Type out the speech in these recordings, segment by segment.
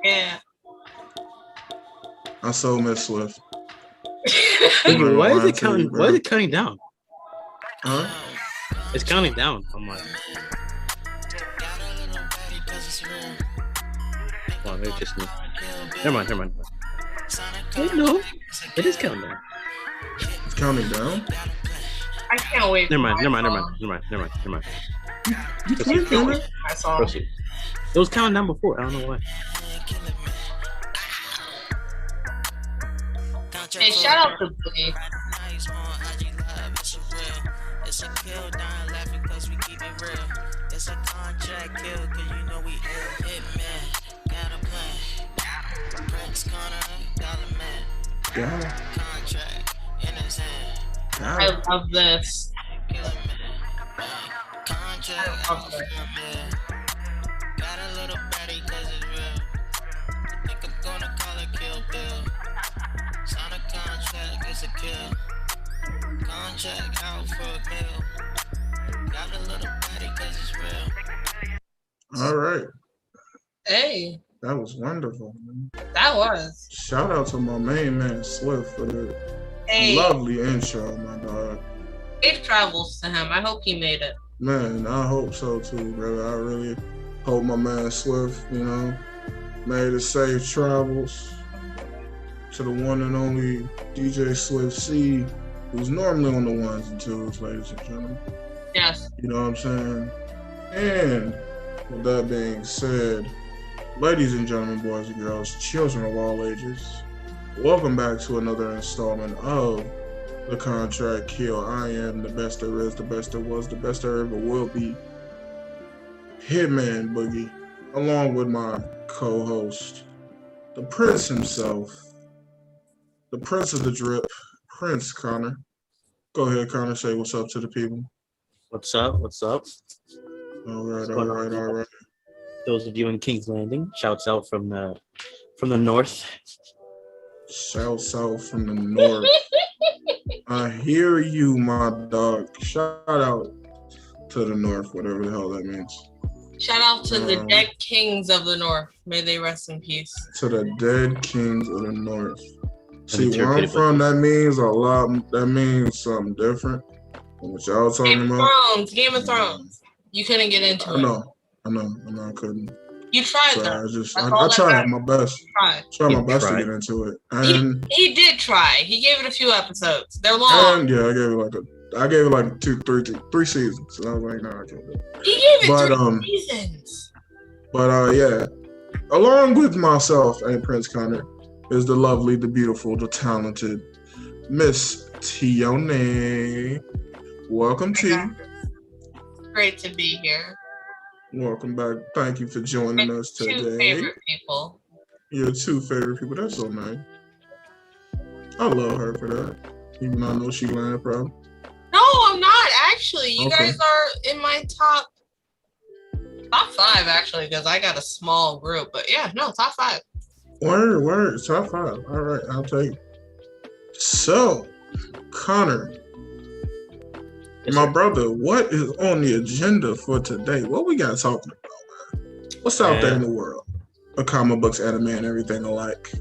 Yeah. I so miss Swift. Why is it counting? Why is it counting down? Huh? It's counting down. I'm like, well, maybe just me. Never mind. Wait, no, it is counting down. It's counting down? I can't wait. Never mind. I saw. Proceed. It was counting down before. I don't know why. Hey, shout out to Boogie. It's a kill, dying laughing cause we keep it real. It's a contract kill cause you know we ill. Hitman, got a plan. Prince Connor, dollar man. Yeah. Contract in his hand. I love this. Kill a man. Contract out for man. Got a little baddie cause it's real. I think I'm gonna call it Kill Bill. Sign a contract, it's a kill. Contract out for a bill. Got a little baddie cause it's real. All right. Hey, That was wonderful, man. that was. Shout out to my main man, Swift, for the Hey, lovely intro, my dog. safe travels to him. I hope he made it. Man, I hope so too, brother. I really hope my man Swift, made it safe travels to the one and only DJ Swift C, who's normally on the ones and twos, ladies and gentlemen. Yes. You know what I'm saying? And with that being said, ladies and gentlemen, boys and girls, children of all ages, welcome back to another installment of The Contract Kill. I am the best there is, the best there was, the best there ever will be, Hitman Boogie, along with my co-host, the Prince himself, the Prince of the Drip, Prince Connor. Go ahead, Connor, say what's up to the people. What's up? All right. Those of you in King's Landing, shouts out from the north. Shouts out from the north. I hear you, my dog. Shout out to the north, whatever the hell that means. Shout out to the dead kings of the north. May they rest in peace. To the dead kings of the north. See, where I'm from, that means a lot. That means something different than what y'all talking about. Game of Thrones. You couldn't get into it. I know, I couldn't. You tried So though. I tried my best. Tried my best to tried. get into it. And He did try. He gave it a few episodes. They're long. And yeah, I gave it like three seasons. And I was like, no, I can't do it. He gave it 3 seasons. But yeah, along with myself and Prince Connor is the lovely, the beautiful, the talented Miss Tione. Welcome, T. Great to be here. Welcome back. Thank you for joining us today. 2 favorite people. Your 2 favorite people. That's so nice. I love her for that. Even though I know she lying, probably. No, I'm not actually. You guys are in my top 5 actually, because I got a small group. But yeah, no, top 5. Word. Top 5. All right, I'll take it. So, Connor, my brother, what is on the agenda for today? What we got talking about, man? What's out there in the world of comic books, anime, and everything alike?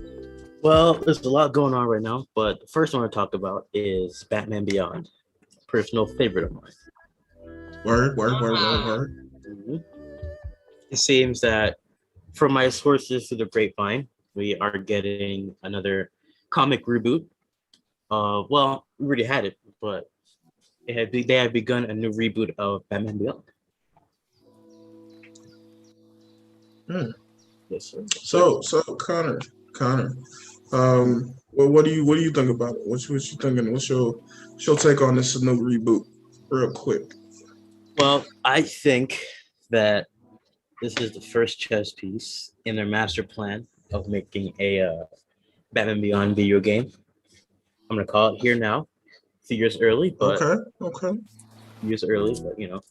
Well, there's a lot going on right now, but the first one I want to talk about is Batman Beyond, personal favorite of mine. Word. Mm-hmm. It seems that from my sources through the grapevine, we are getting another comic reboot. Well, we already had it, but they have begun a new reboot of Batman Beyond. Yes, sir. So Connor, well, what do you think about it? What you thinking? What's your take on this new reboot, real quick? Well, I think that this is the first chess piece in their master plan of making a Batman Beyond video game. I'm gonna call it here now. A few years early, but okay. Years early, but you know.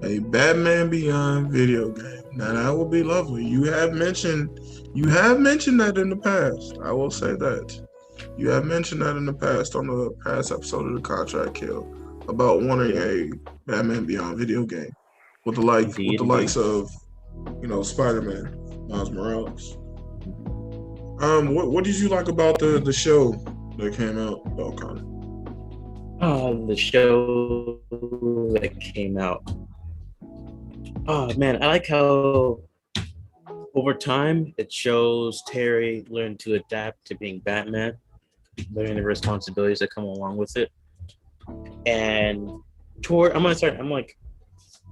A Batman Beyond video game. Now that would be lovely. You have mentioned that in the past. I will say that. You have mentioned that in the past on the past episode of The Contract Kill about wanting a Batman Beyond video game with the likes of, Spider-Man, Miles Morales. What did you like about the show that came out, Connor? The show that came out. Oh man, I like how over time it shows Terry learn to adapt to being Batman, learning the responsibilities that come along with it. And I'm like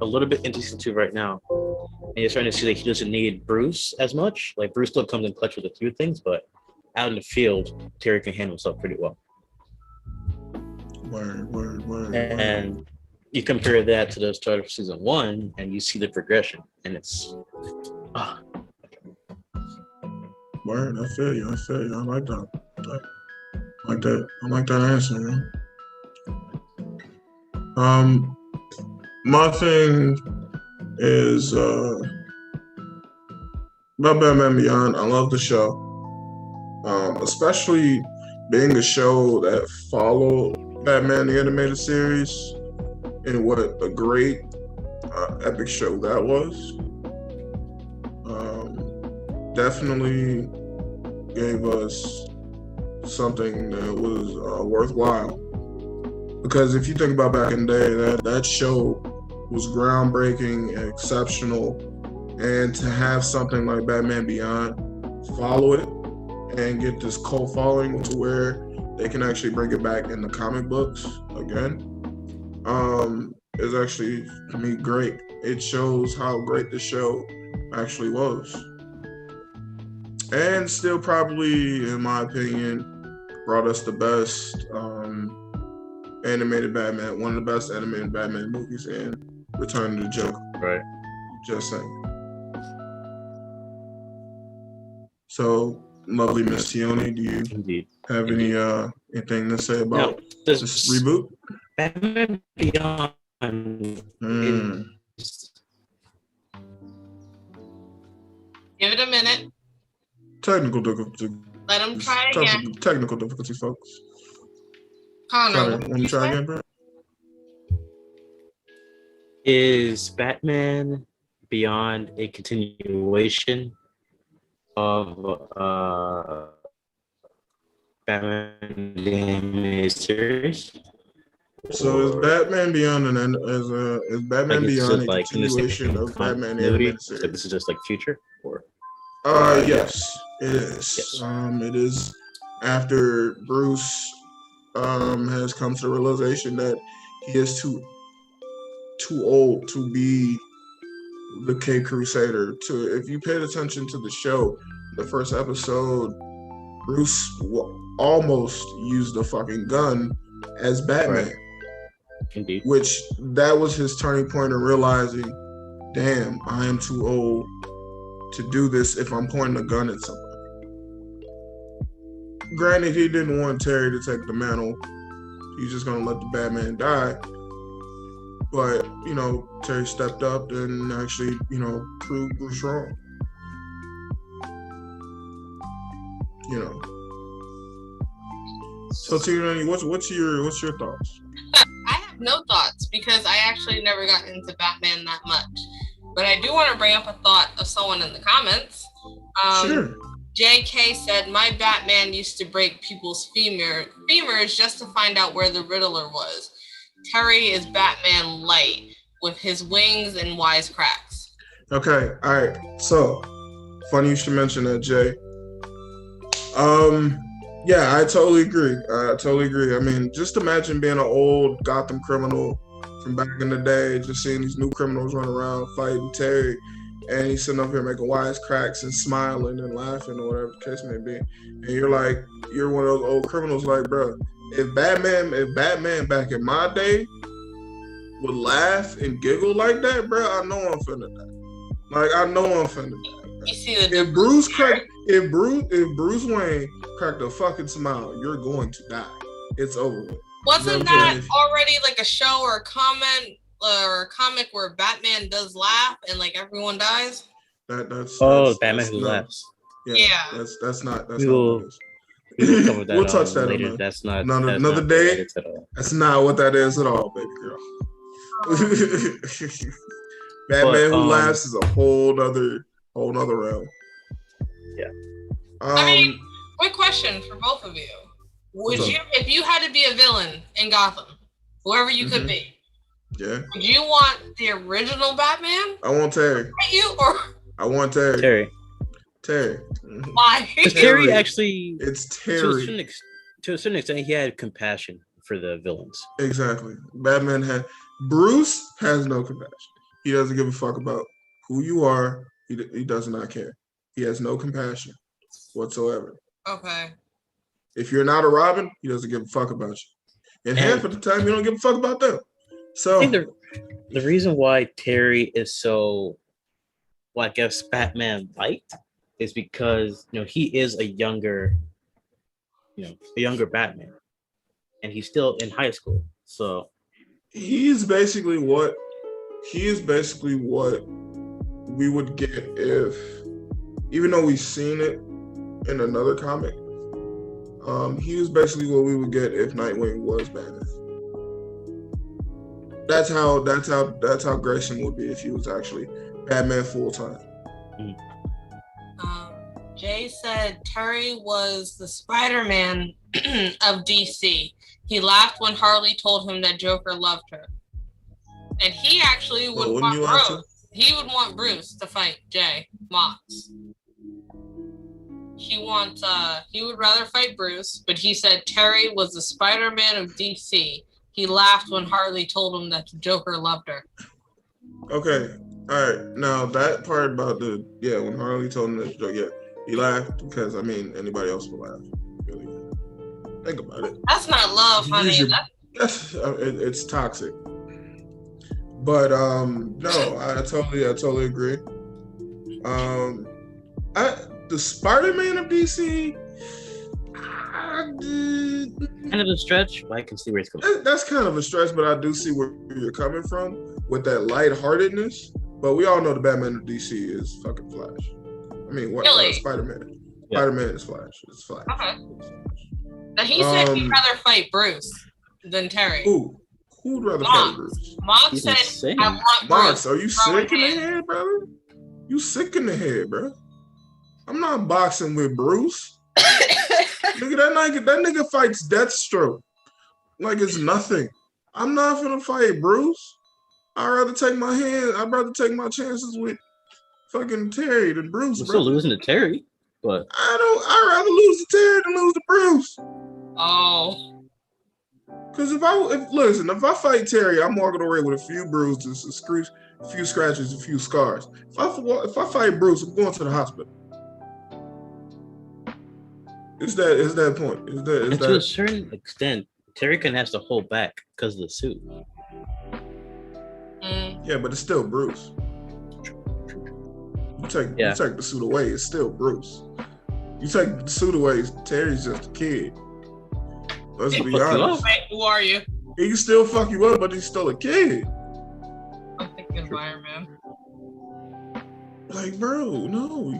a little bit into season 2 right now. And you're starting to see that he doesn't need Bruce as much. Like Bruce still comes in clutch with a few things, but out in the field, Terry can handle himself pretty well. Word. And you compare that to the start of season 1, and you see the progression, and it's Word. I feel you. I like that. I like that answer, man. My thing is about Batman Beyond. I love the show, especially being a show that followed Batman the Animated Series, and what a great epic show that was. Definitely gave us something that was worthwhile. Because if you think about back in the day, that show was groundbreaking and exceptional, and to have something like Batman Beyond follow it and get this cult following to where they can actually bring it back in the comic books again, is actually, to me, great. It shows how great the show actually was. And still probably, in my opinion, brought us the best animated Batman, one of the best animated Batman movies, and Return of the Joker. right. Just saying. So, lovely Miss Tioni, do you Indeed. have any anything to say about this this reboot? Batman Beyond is Give it a minute. Technical difficulties. Let him try again. Technical difficulties, folks. Connor, Want to try again, bro? Is Batman Beyond a continuation of Batman the Animated Series? So is Batman Beyond is Batman Beyond a continuation of Batman the Animated So Series? this is just like future, or Yes, it is. Yes. It is after Bruce has come to the realization that he is too old to be the Cape Crusader. If you paid attention to the show, the first episode, Bruce almost used a fucking gun as Batman. Right. Indeed. Which that was his turning point of realizing, damn, I am too old to do this if I'm pointing a gun at somebody. Granted, he didn't want Terry to take the mantle. He's just gonna let the Batman die. But, Terry stepped up and actually, proved Bruce wrong. So Tina, what's your thoughts? I have no thoughts because I actually never got into Batman that much. But I do want to bring up a thought of someone in the comments. Sure. JK said, my Batman used to break people's femurs just to find out where the Riddler was. Terry is Batman light with his wings and wisecracks. Okay, all right. So, funny you should mention that, Jay. Yeah, I totally agree. I mean, just imagine being an old Gotham criminal from back in the day, just seeing these new criminals run around fighting Terry, and he's sitting up here making wisecracks and smiling and laughing or whatever the case may be. And you're one of those old criminals, like, bro, if Batman back in my day would laugh and giggle like that, bro, I know I'm finna die. Like, I know I'm finna die. You see the If Bruce Wayne cracked a fucking smile, you're going to die. It's over with. Wasn't that already like a show or a comment or a comic where Batman does laugh and like everyone dies? That's Batman who laughs. Yeah. That's not what We'll it is. cover that We'll touch that later. on That's not another day. That's not what that is at all, baby girl. Batman who laughs is a whole nother realm. Yeah. I mean, quick question for both of you. Would you, if you had to be a villain in Gotham, whoever you could be, yeah, would you want the original Batman? I want Terry. You or I want Terry. Terry. Why? Because Terry actually, it's Terry. To a certain extent, he had compassion for the villains. Exactly. Batman had. Bruce has no compassion. He doesn't give a fuck about who you are. He does not care. He has no compassion whatsoever. Okay. If you're not a Robin, he doesn't give a fuck about you. And half of the time, you don't give a fuck about them. So I think the reason why Terry is so, well, I guess Batman liked is because he is a younger Batman, and he's still in high school. So he is basically what we would get if, even though we've seen it in another comic, he was basically what we would get if Nightwing was Batman. That's how Grayson would be if he was actually Batman full time. Jay said Terry was the Spider-Man of DC. He laughed when Harley told him that Joker loved her, and he actually would want Bruce. He would want Bruce to fight Jay Mox. He would rather fight Bruce, but he said Terry was the Spider-Man of DC. He laughed when Harley told him that the Joker loved her. Okay, all right. Now that part about when Harley told him that the Joker, he laughed because anybody else would laugh. Really, think about it. That's not love, honey. It's toxic. But no, I totally agree. The Spider-Man of DC, kind of a stretch, but I can see where it's coming. That's kind of a stretch, but I do see where you're coming from with that lightheartedness. But we all know the Batman of DC is fucking Flash. I mean, what? Really? Spider-Man. Yeah. Spider-Man is Flash. It's Flash. Okay. Now he said he'd rather fight Bruce than Terry. Who'd rather fight Bruce? Mox said, insane. I want Bruce. Mox, are you sick in the head, brother? You sick in the head, bro. I'm not boxing with Bruce. Nigga, that nigga fights Deathstroke like it's nothing. I'm not gonna fight Bruce. I'd rather take my chances with fucking Terry than Bruce. You're still losing to Terry, but I'd rather lose to Terry than lose to Bruce. Oh. Because if I fight Terry, I'm walking away with a few bruises, a few scratches, a few scars. If I fight Bruce, I'm going to the hospital. It's that point. To a certain extent, Terry can have to hold back because of the suit. Yeah, but it's still Bruce. You take the suit away, it's still Bruce. You take the suit away, Terry's just a kid. Let's be honest. Wait, who are you? He can still fuck you up, but he's still a kid. I'm thinking Iron Man. Like, bro, no,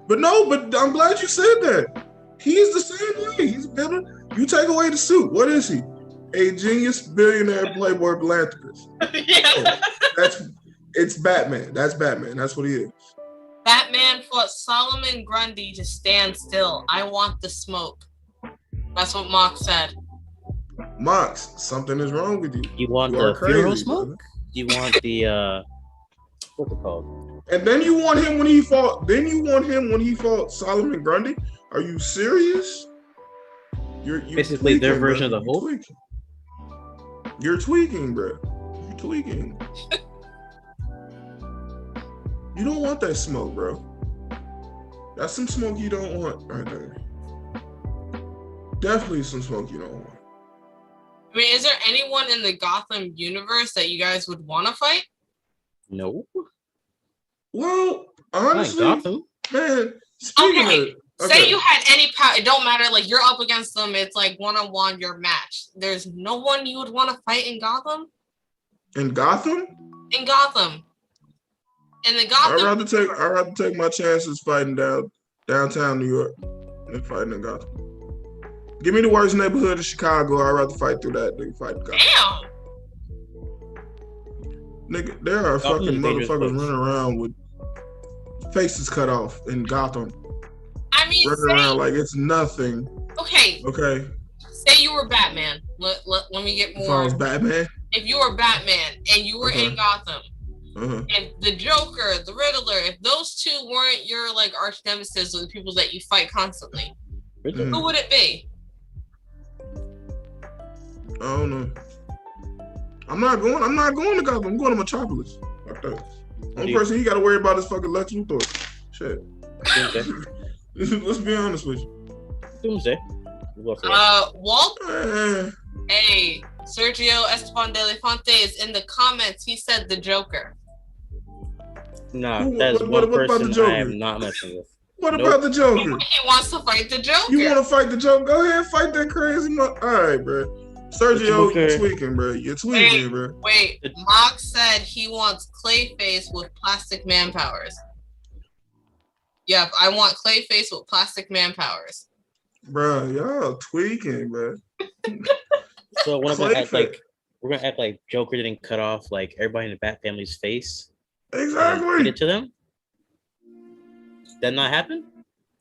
But I'm glad you said that. He's the same way. He's better. You take away the suit. What is he? A genius, billionaire, playboy, philanthropist. Yeah. It's Batman. That's Batman. That's what he is. Batman fought Solomon Grundy to stand still. I want the smoke. That's what Mox said. Mox, something is wrong with you. You want the funeral smoke? Brother. You want the what's it called? And then you want him when he fought Solomon Grundy? Are you serious? You're basically tweaking, their version bro. of the Hulk. You're tweaking, bro. You're tweaking. You don't want that smoke, bro. That's some smoke you don't want right there. Definitely some smoke you don't want. I mean, is there anyone in the Gotham universe that you guys would want to fight? No. Well, honestly, man, say you had any power, it don't matter, like you're up against them, it's like one-on-one, your match. There's no one you would want to fight in Gotham? In Gotham? In Gotham. In the Gotham. I'd rather take my chances fighting downtown New York than fighting in Gotham. Give me the worst neighborhood of Chicago. I'd rather fight through that than fight in Gotham. Damn. Nigga, there are fucking motherfuckers running around with faces cut off in Gotham. I mean, running around like it's nothing. Okay. Okay. Say you were Batman. Let me get more. If I was Batman. If you were Batman and you were in Gotham, if the Joker, the Riddler, if those two weren't your like arch nemesis or the people that you fight constantly, who would it be? I don't know. I'm not going to Gotham. I'm going to Metropolis. Fuck that. Only person you got to worry about is fucking Lex Luthor. Shit. Let's be honest with you. Doomsday. Walt. Hey, Sergio Esteban de la Fonte is in the comments. He said the Joker. No, that's one person I am not messing with. What about the Joker? He wants to fight the Joker. You want to fight the Joker? Go ahead, fight that crazy All right, bro. Sergio, you're tweaking, bro. You're tweaking, bro. Wait, Mox said he wants Clayface with Plastic Man powers. Yep, I want Clayface with Plastic Man powers. Bro, y'all tweaking, bro. So we're gonna act like Joker didn't cut off like everybody in the Bat family's face. Exactly. Get it to them. That not happen?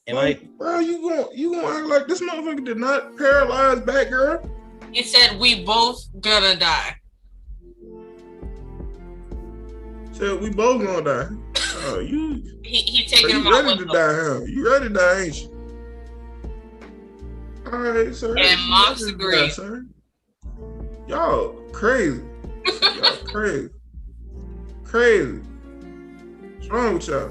Bro, you gonna act like this motherfucker did not paralyze Batgirl? He said we both gonna die. Said we both gonna die. Oh, he taking him out. You ready to die, huh? You ready to die, ain't you? All right, sir. And Mox agreed. Sir. Y'all crazy. Y'all crazy. Crazy. What's wrong with y'all?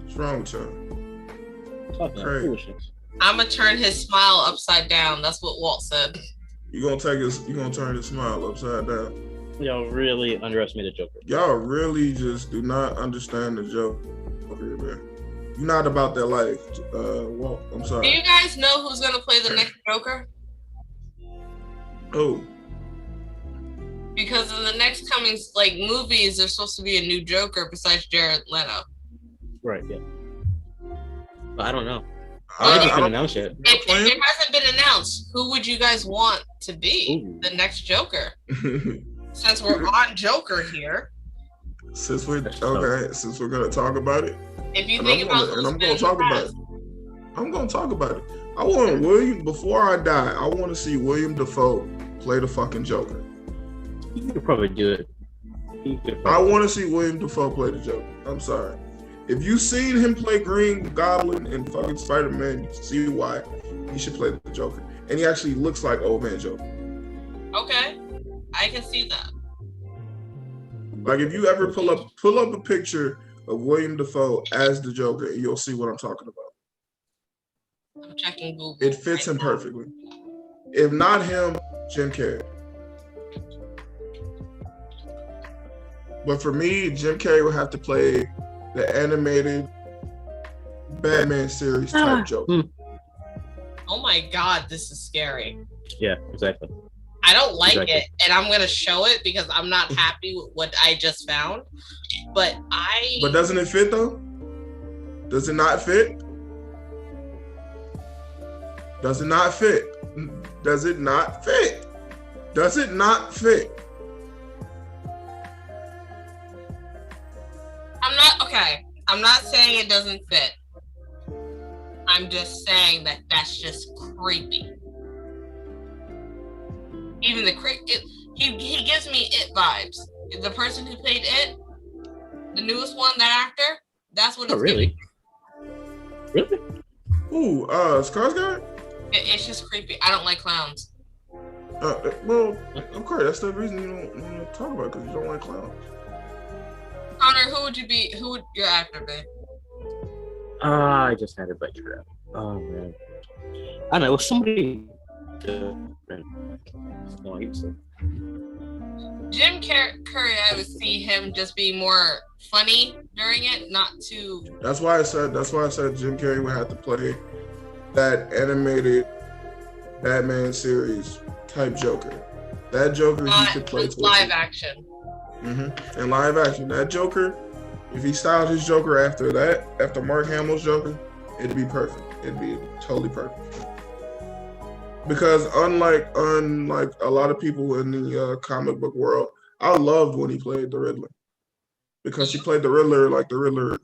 What's wrong with y'all? Crazy. I'm gonna turn his smile upside down. That's what Walt said. You gonna turn his smile upside down. Y'all really underestimate the Joker. Y'all really just do not understand the Joker, man. You're not about that life, Walt. I'm sorry. Do you guys know who's gonna play the next Joker? Who? Because in the next coming movies, there's supposed to be a new Joker besides Jared Leto. Right. Yeah. But I don't know. I haven't been announced yet. It hasn't been announced. Who would you guys want to be the next Joker? Since we're on Joker here. Since we're gonna talk about it. If you think about it, I'm gonna talk about it. I'm gonna talk about it. I want William before I die. I want to see William Dafoe play the fucking Joker. You could probably do it. I want to see William Dafoe play the Joker. I'm sorry. If you've seen him play Green Goblin and fucking Spider-Man, you see why he should play the Joker. And he actually looks like old man Joker. Okay, I can see that. Like if you ever pull up a picture of William Dafoe as the Joker, and you'll see what I'm talking about. I'm checking Google. It fits him perfectly. If not him, Jim Carrey. But for me, Jim Carrey would have to play the animated Batman series type Joker. Oh my God, this is scary. Yeah, exactly. I don't like it, and I'm gonna show it because I'm not happy with what I just found. But doesn't it fit though? Does it not fit? Does it not fit? Does it not fit? Does it not fit? I'm not saying it doesn't fit. I'm just saying that that's just creepy. Even he gives me It vibes. The person who played It, the newest one, that actor, that's what it's really? Really? Ooh, Skarsgård? It's just creepy. I don't like clowns. Well, of course, that's the reason you don't want to talk about it, because you don't like clowns. Connor, who would your actor be? I just had it by trap. Oh man. I don't know, it was somebody Jim Carrey, I would see him just be more funny during it, not too. That's why I said Jim Carrey would have to play that animated Batman series type Joker. That Joker he could play live action. Mm-hmm. In live action, that Joker, if he styled his Joker after Mark Hamill's Joker, it'd be perfect. It'd be totally perfect. Because unlike a lot of people in the comic book world, I loved when he played the Riddler. Because he played the Riddler like the Riddler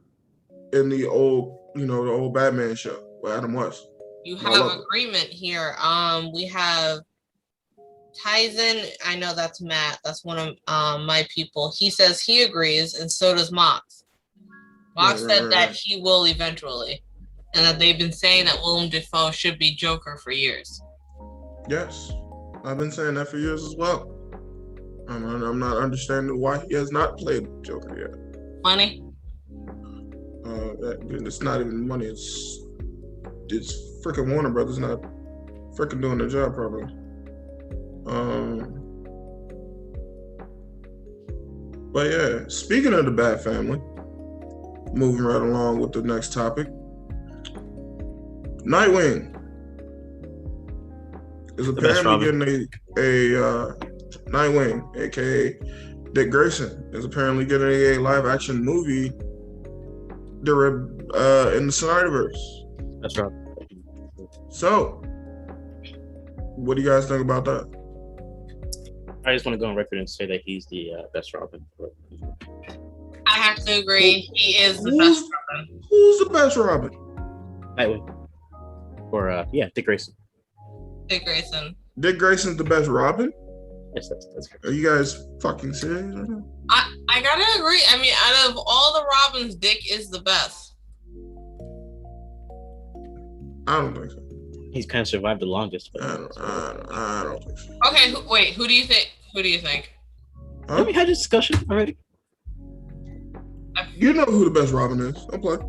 in the old, the old Batman show with Adam West. You I have love it. agreement here. We have Tyson. I know that's Matt. That's one of my people. He says he agrees, and so does Mox. Mox said that he will eventually, and that they've been saying that Willem Dafoe should be Joker for years. Yes, I've been saying that for years as well. I'm not understanding why he has not played Joker yet. Money? It's not even money. It's freaking Warner Brothers not freaking doing their job properly. But yeah, speaking of the Bat Family, moving right along with the next topic, Nightwing is apparently getting a Nightwing, aka Dick Grayson, is apparently getting a live action movie in the Snyderverse. That's right. So, what do you guys think about that? I just want to go on record and say that he's the best Robin. I have to agree. He is the best Robin. Who's the best Robin? Nightwing. Or Dick Grayson. Dick Grayson. Dick Grayson's the best Robin? Yes, that's correct. Are you guys fucking serious right now? I gotta agree. I mean, out of all the Robins, Dick is the best. I don't think so. He's kind of survived the longest. But I don't think so. Okay, wait. Who do you think? Huh? Have we had a discussion already? You know who the best Robin is. I'm playing.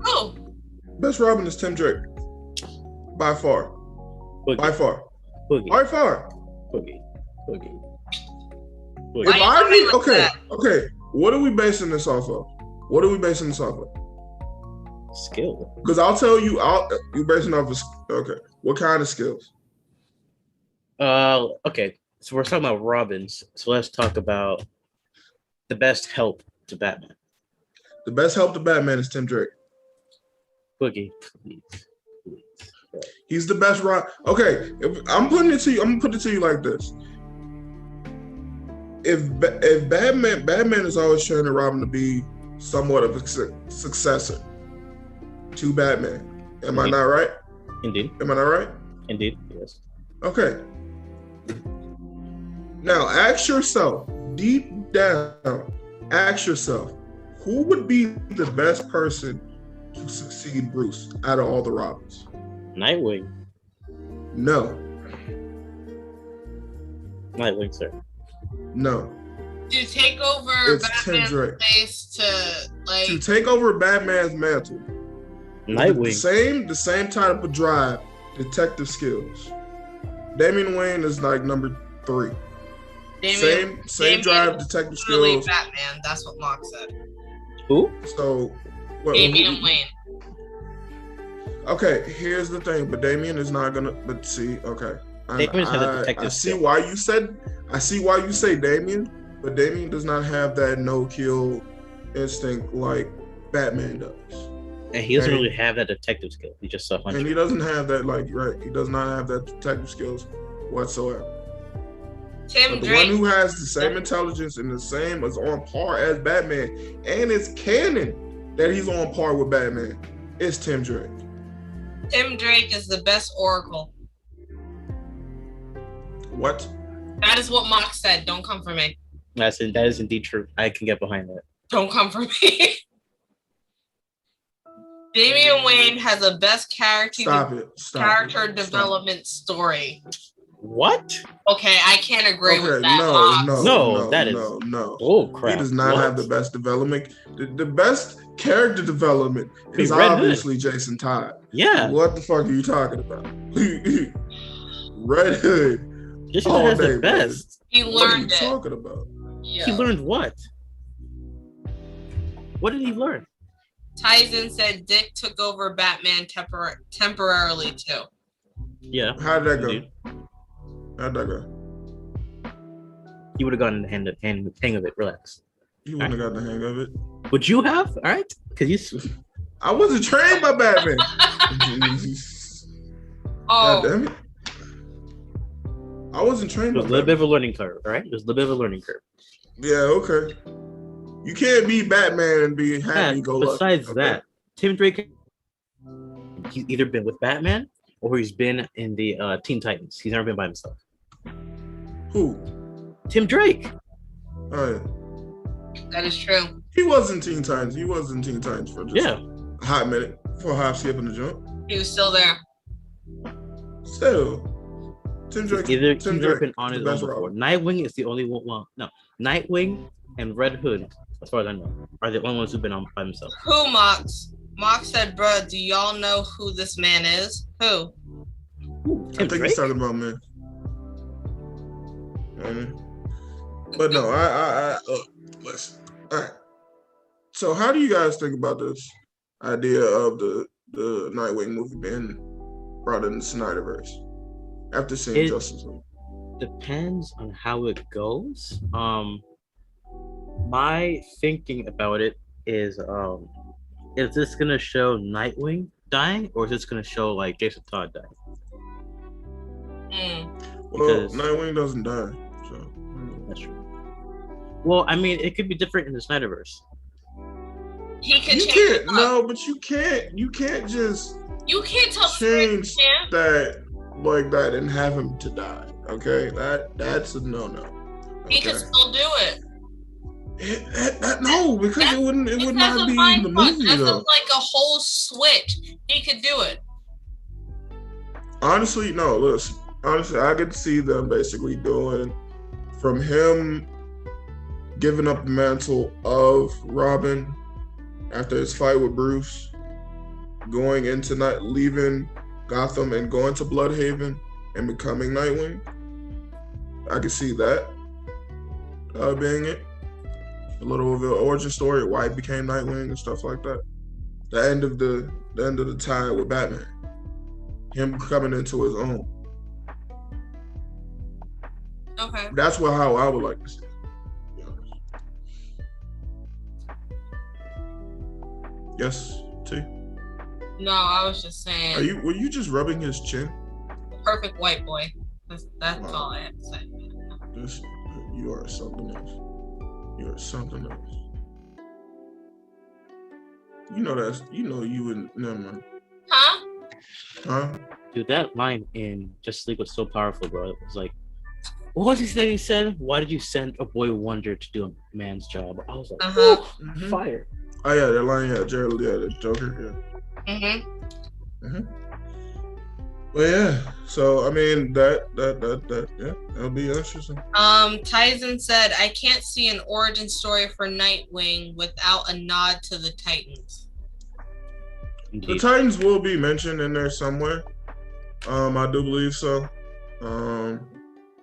Oh, Best Robin is Tim Drake. By far. Boogie. By far. Boogie. By far. Boogie. Boogie. If Why you I coming need, with that? okay. What are we basing this off of? Skill. Because I'll tell you, you're basing off of, okay. What kind of skills? Okay. So we're talking about Robins. So let's talk about the best help to Batman. The best help to Batman is Tim Drake. Boogie, please. He's the best Robin. Okay, I'm gonna put it to you like this. If Batman is always trying to Robin to be somewhat of a successor to Batman. Am I not right? Indeed. Am I not right? Indeed, yes. Okay. Now ask yourself, deep down, who would be the best person to succeed Bruce out of all the Robins? Nightwing. No. Nightwing, sir. No. to take over It's Tim Batman's Drake. place to like. To take over Batman's mantle. Nightwing. The same type of drive, detective skills. Damian Wayne is like number 3. Same Damian drive, detective really skills. Batman. That's what Mock said. Who? So, Damian Wayne. Okay, here's the thing, but Damian is not gonna. But see, okay, Damian's got a detective I see skill. why you said. I see why you say Damian, but Damian does not have that no-kill instinct like Batman does, And he doesn't and- really have that detective skill. He's just a hunter. and he doesn't have that He does not have that detective skills whatsoever. Tim But the Drake. one who has the same intelligence and the same is on par as Batman, and it's canon that he's on par with Batman, is Tim Drake. Tim Drake is the best Oracle. What? That is what Mock said. Don't come for me. That is indeed true. I can get behind that. Don't come for me. Damian Wayne has a best character development story. What? Okay, I can't agree with that. No, that is- no. Oh crap! He does not What? have the best development. The best character development is Red Hood. obviously Jason Todd. Yeah, What the fuck are you talking about? Red Hood. Jason all has day, the best. He What are you learned it. talking about? Yeah. He learned what? What did he learn? Tyson said Dick took over Batman temporarily too. Yeah, How did that go? Indeed. How'd that go? you would have gotten the hang of it. Relax. You wouldn't have got the hang of it. Would you have? All right, because you. I wasn't trained by Batman. God Oh, damn it. I wasn't It trained was by a little Batman. bit of a learning curve, all right? It was a little bit of a learning curve. Yeah, okay. You can't be Batman and be happy go lucky. Besides okay? that, Tim Drake, he's either been with Batman or he's been in the Teen Titans. He's never been by himself. Who? Tim Drake. Oh, yeah. That is true. He was in Teen Titans. He was in Teen Titans for just a hot minute for a hop, skip, and a jump. He was still there. Still, Tim Drake. Either Tim he's Drake, been on his the own best before. Robin. Nightwing is the only one. Well, no, Nightwing and Red Hood, as far as I know, are the only ones who've been on by themselves. Who, Mox? Mox said, bruh, do y'all know who this man is? Who? Ooh, I Tim think Drake? he's talking about me. But no, I listen. All right. So, how do you guys think about this idea of the Nightwing movie being brought in the Snyderverse after seeing Justice League? Depends on how it goes. My thinking about it is this gonna show Nightwing dying, or is this gonna show like Jason Todd dying? Well, Because- Nightwing doesn't die, so. That's true. Well, I mean, it could be different in the Snyderverse. He could You change can't. it up. No, but you can't. You can't just You can't tell change Superman. that like that and have him to die. Okay, that's a no. He could still do it. No, because it would It's not as be a mind in the fuck. movie That's though. like a whole switch. He could do it. Honestly, no. Listen, honestly, I could see them basically doing from him giving up the mantle of Robin after his fight with Bruce, going into leaving Gotham and going to Bloodhaven and becoming Nightwing. I could see that being it. A little of the origin story, why he became Nightwing and stuff like that. The end of the tie with Batman. Him coming into his own. Okay. That's how I would like to see it. To be honest. Yes, T. No, I was just saying. Were you just rubbing his chin? Perfect white boy. That's all I have to say. You are something else. You are something else. You wouldn't. Never mind. Huh? Huh? Dude, that line in Justice League was so powerful, bro. It was like, what was his thing he said? Why did you send a boy wonder to do a man's job? I was like, Uh-huh. fire. Oh yeah, that line, yeah, Jared, yeah, the Joker, yeah. Well, yeah. So I mean, that yeah, that'll be interesting. Tyson said, I can't see an origin story for Nightwing without a nod to the Titans. The Indeed. Titans will be mentioned in there somewhere. I do believe so.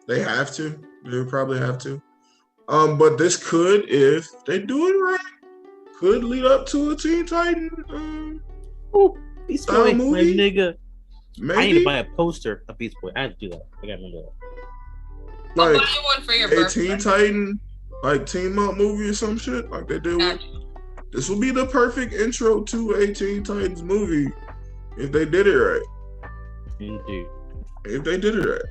They have to. They probably have to. But this could, if they do it right, could lead up to a Teen Titan. Ooh, Beast Style Boy, my movie? nigga. Maybe I need to buy a poster of Beast Boy. I had to do that. I gotta remember that. I'll like buy you one for your a birthday. Teen Titan, like team up movie or some shit like they did. With, this will be the perfect intro to a Teen Titans movie if they did it right. Indeed. If they did it right.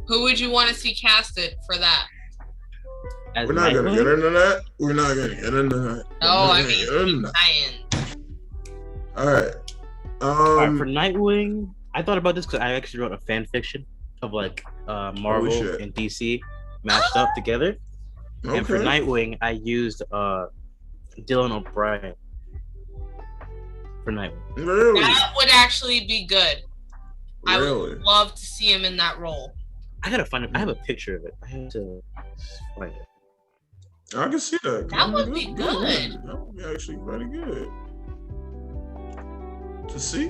Who would you want to see casted for that? As We're not gonna Nightwing? get into that. We're not gonna get into that. No, We're I not mean, gonna get into that. Titans. All right. Alright, for Nightwing, I thought about this because I actually wrote a fan fiction of like Marvel shit. and DC mashed up together. And for Okay. Nightwing, I used Dylan O'Brien for Nightwing. Really? That would actually be good. I Really? would love to see him in that role. I gotta find it. I have a picture of it. I have to find it. I can see that. That would be good. That would be actually pretty good. To see?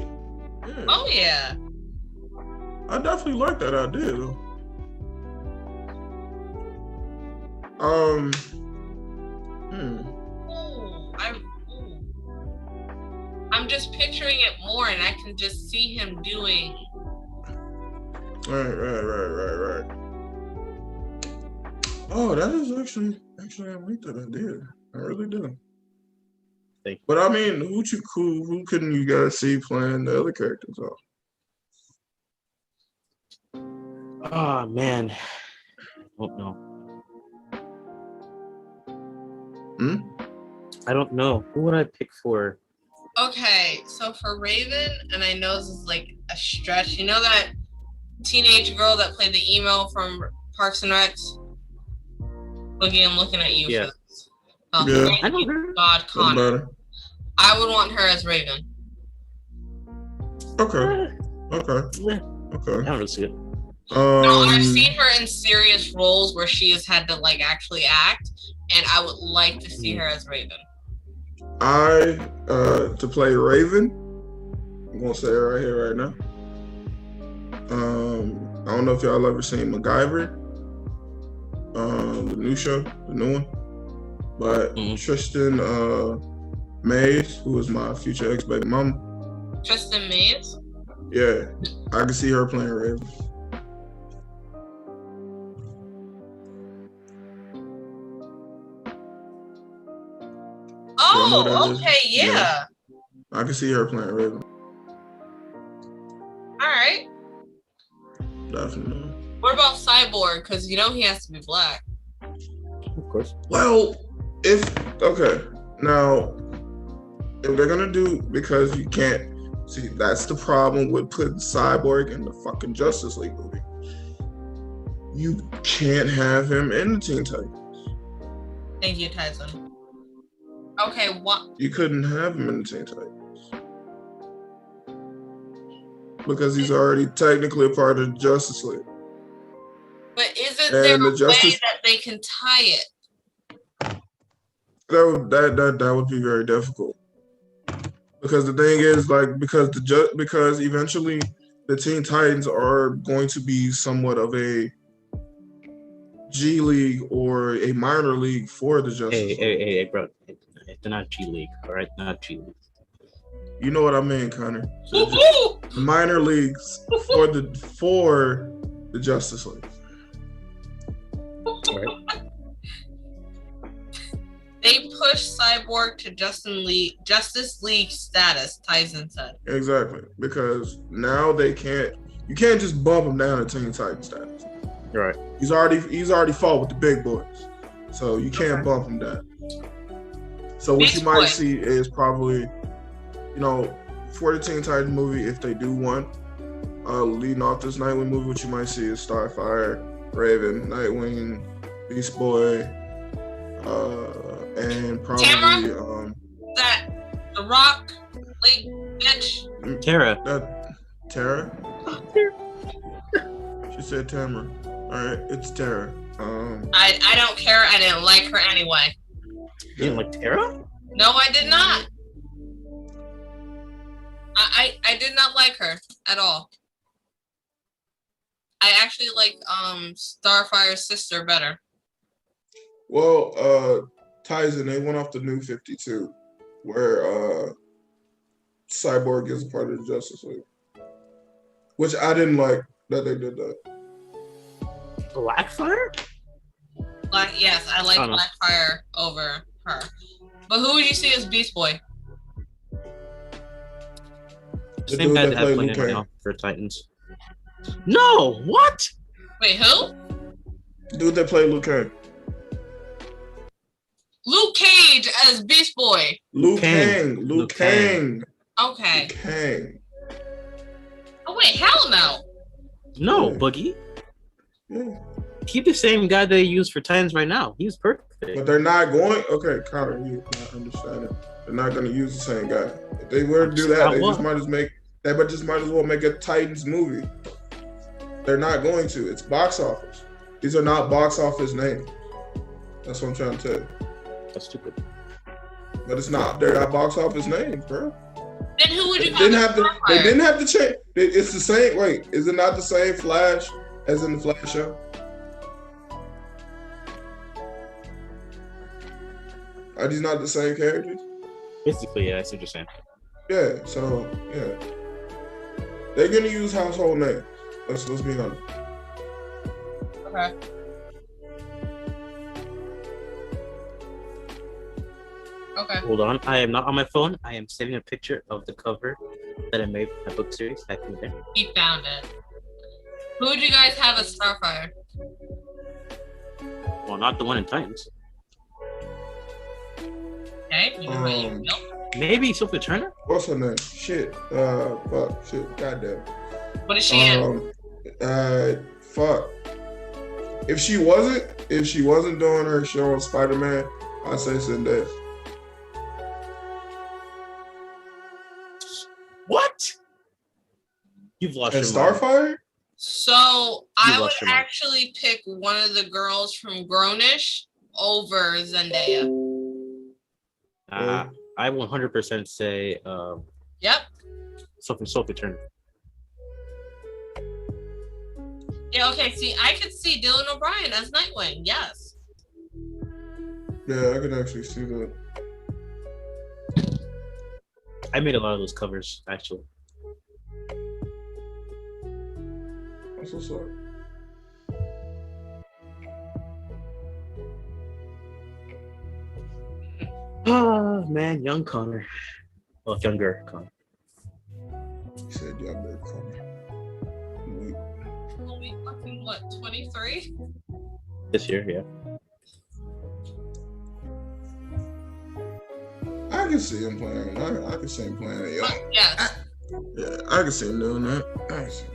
Yeah. Oh yeah. I definitely like that idea though. I'm just picturing it more, and I can just see him doing. Right. Oh, that is actually I like that idea. I really do. Thank you. But I mean, who couldn't you guys see playing the other characters off? Oh man. Oh no. Hmm? I don't know. Who would I pick for Okay, so for Raven, and I know this is like a stretch. You know that teenage girl that played the emo from Parks and Recs? Boogie, I'm looking at you Yeah. for this. Oh, Yeah. thank I know you, her. God, What Connor. about her? I would want her as Raven. Okay. I Okay. Okay. don't see it. No, I've seen her in serious roles where she has had to like actually act, and I would like to see her as Raven. To play Raven, I'm gonna say it right here, right now. I don't know if y'all ever seen MacGyver, the new show, the new one. But Tristan Mays, who is my future ex-baby mama. Tristan Mays? Yeah, I can see her playing Raven. Y'all know who that Oh, is? okay, yeah. I can see her playing Raven. All right. Definitely. What about Cyborg? Because you know he has to be black. Of course. Well, now, if they're gonna do, because you can't see, that's the problem with putting Cyborg in the fucking Justice League movie. You can't have him in the Teen Titans. Thank you, Tyson. Okay, what? You couldn't have him in the Teen Titans because he's already technically a part of the Justice League. But isn't And there the a Justice- way that they can tie it? That would be very difficult. Because the thing is, like, because eventually the Teen Titans are going to be somewhat of a G League or a minor league for the Justice League. Hey, bro. They're not G League, all right? Not G League. You know what I mean, Connor. Woo-hoo! The minor leagues for the Justice League. All right. They pushed Cyborg to Justice League status, Tyson said. Exactly. Because now you can't just bump him down to Teen Titan status. Right. He's already fought with the big boys. So you can't bump him down. So what Beast you might Boy. see is probably, for the Teen Titans movie, if they do one, leading off this Nightwing movie, what you might see is Starfire, Raven, Nightwing, Beast Boy, and probably Tamara? That The Rock, late bitch. Tara. Tara. She said Tamara. All right, it's Tara. I don't care. I didn't like her anyway. You didn't like Tara? No, I did not. I did not like her at all. I actually like Starfire's sister better. Well, Tyson, they went off the New 52, where Cyborg is a part of the Justice League, which I didn't like that they did that. Blackfire? Yes, I like Oh, no. Blackfire over her. But who would you see as Beast Boy? The Same dude guy that that played played Luke him Cage. now for Titans. No, what? Wait, who? Dude that played Luke Cage. Luke Cage as Beast Boy. Luke Kang. Kang. Luke Luke Kang. Okay. Kang. Oh wait, hell no. No, Yeah. Boogie. Yeah. Keep the same guy they use for Titans right now. He's perfect. But they're not going. Okay, Connor, you're not understanding. They're not going to use the same guy. If they were to do that, they just might as well make a Titans movie. They're not going to. It's box office. These are not box office names. That's what I'm trying to tell you. That's stupid. But it's not. They're not box office names, bro. Then who would They you didn't have? have to. They didn't have to change. It's the same. Wait, is it not the same Flash as in the Flash show? Are these not the same characters? Basically, yeah, I see what you're saying. Yeah. So yeah, they're gonna use household names. Let's be honest. Okay. Okay. Hold on. I am not on my phone. I am saving a picture of the cover that I made for my book series back in the day. He found it. Who would you guys have as Starfire? Well, not the one in Titans. Okay. You know, Um, Maybe Sophie Turner? What's her name? Shit. Fuck. Shit. Goddamn. What is she in? Fuck. If she wasn't doing her show on Spider-Man, I'd say Zendaya. What? You've lost And your mind. Starfire? So I would lost your mind. actually pick one of the girls from Grownish over Zendaya. I 100% say Yep. Sophie Turner. Yeah, okay. See, I could see Dylan O'Brien as Nightwing. Yes. Yeah, I could actually see that. I made a lot of those covers, actually. I'm so sorry. Oh, man, young Connor. Well, younger Connor. He said, "Yeah, I'm coming." Only fucking what, 23? This year, yeah. I can see him playing. I can see him playing it. Yes. Yeah, I can see him doing that. I can see.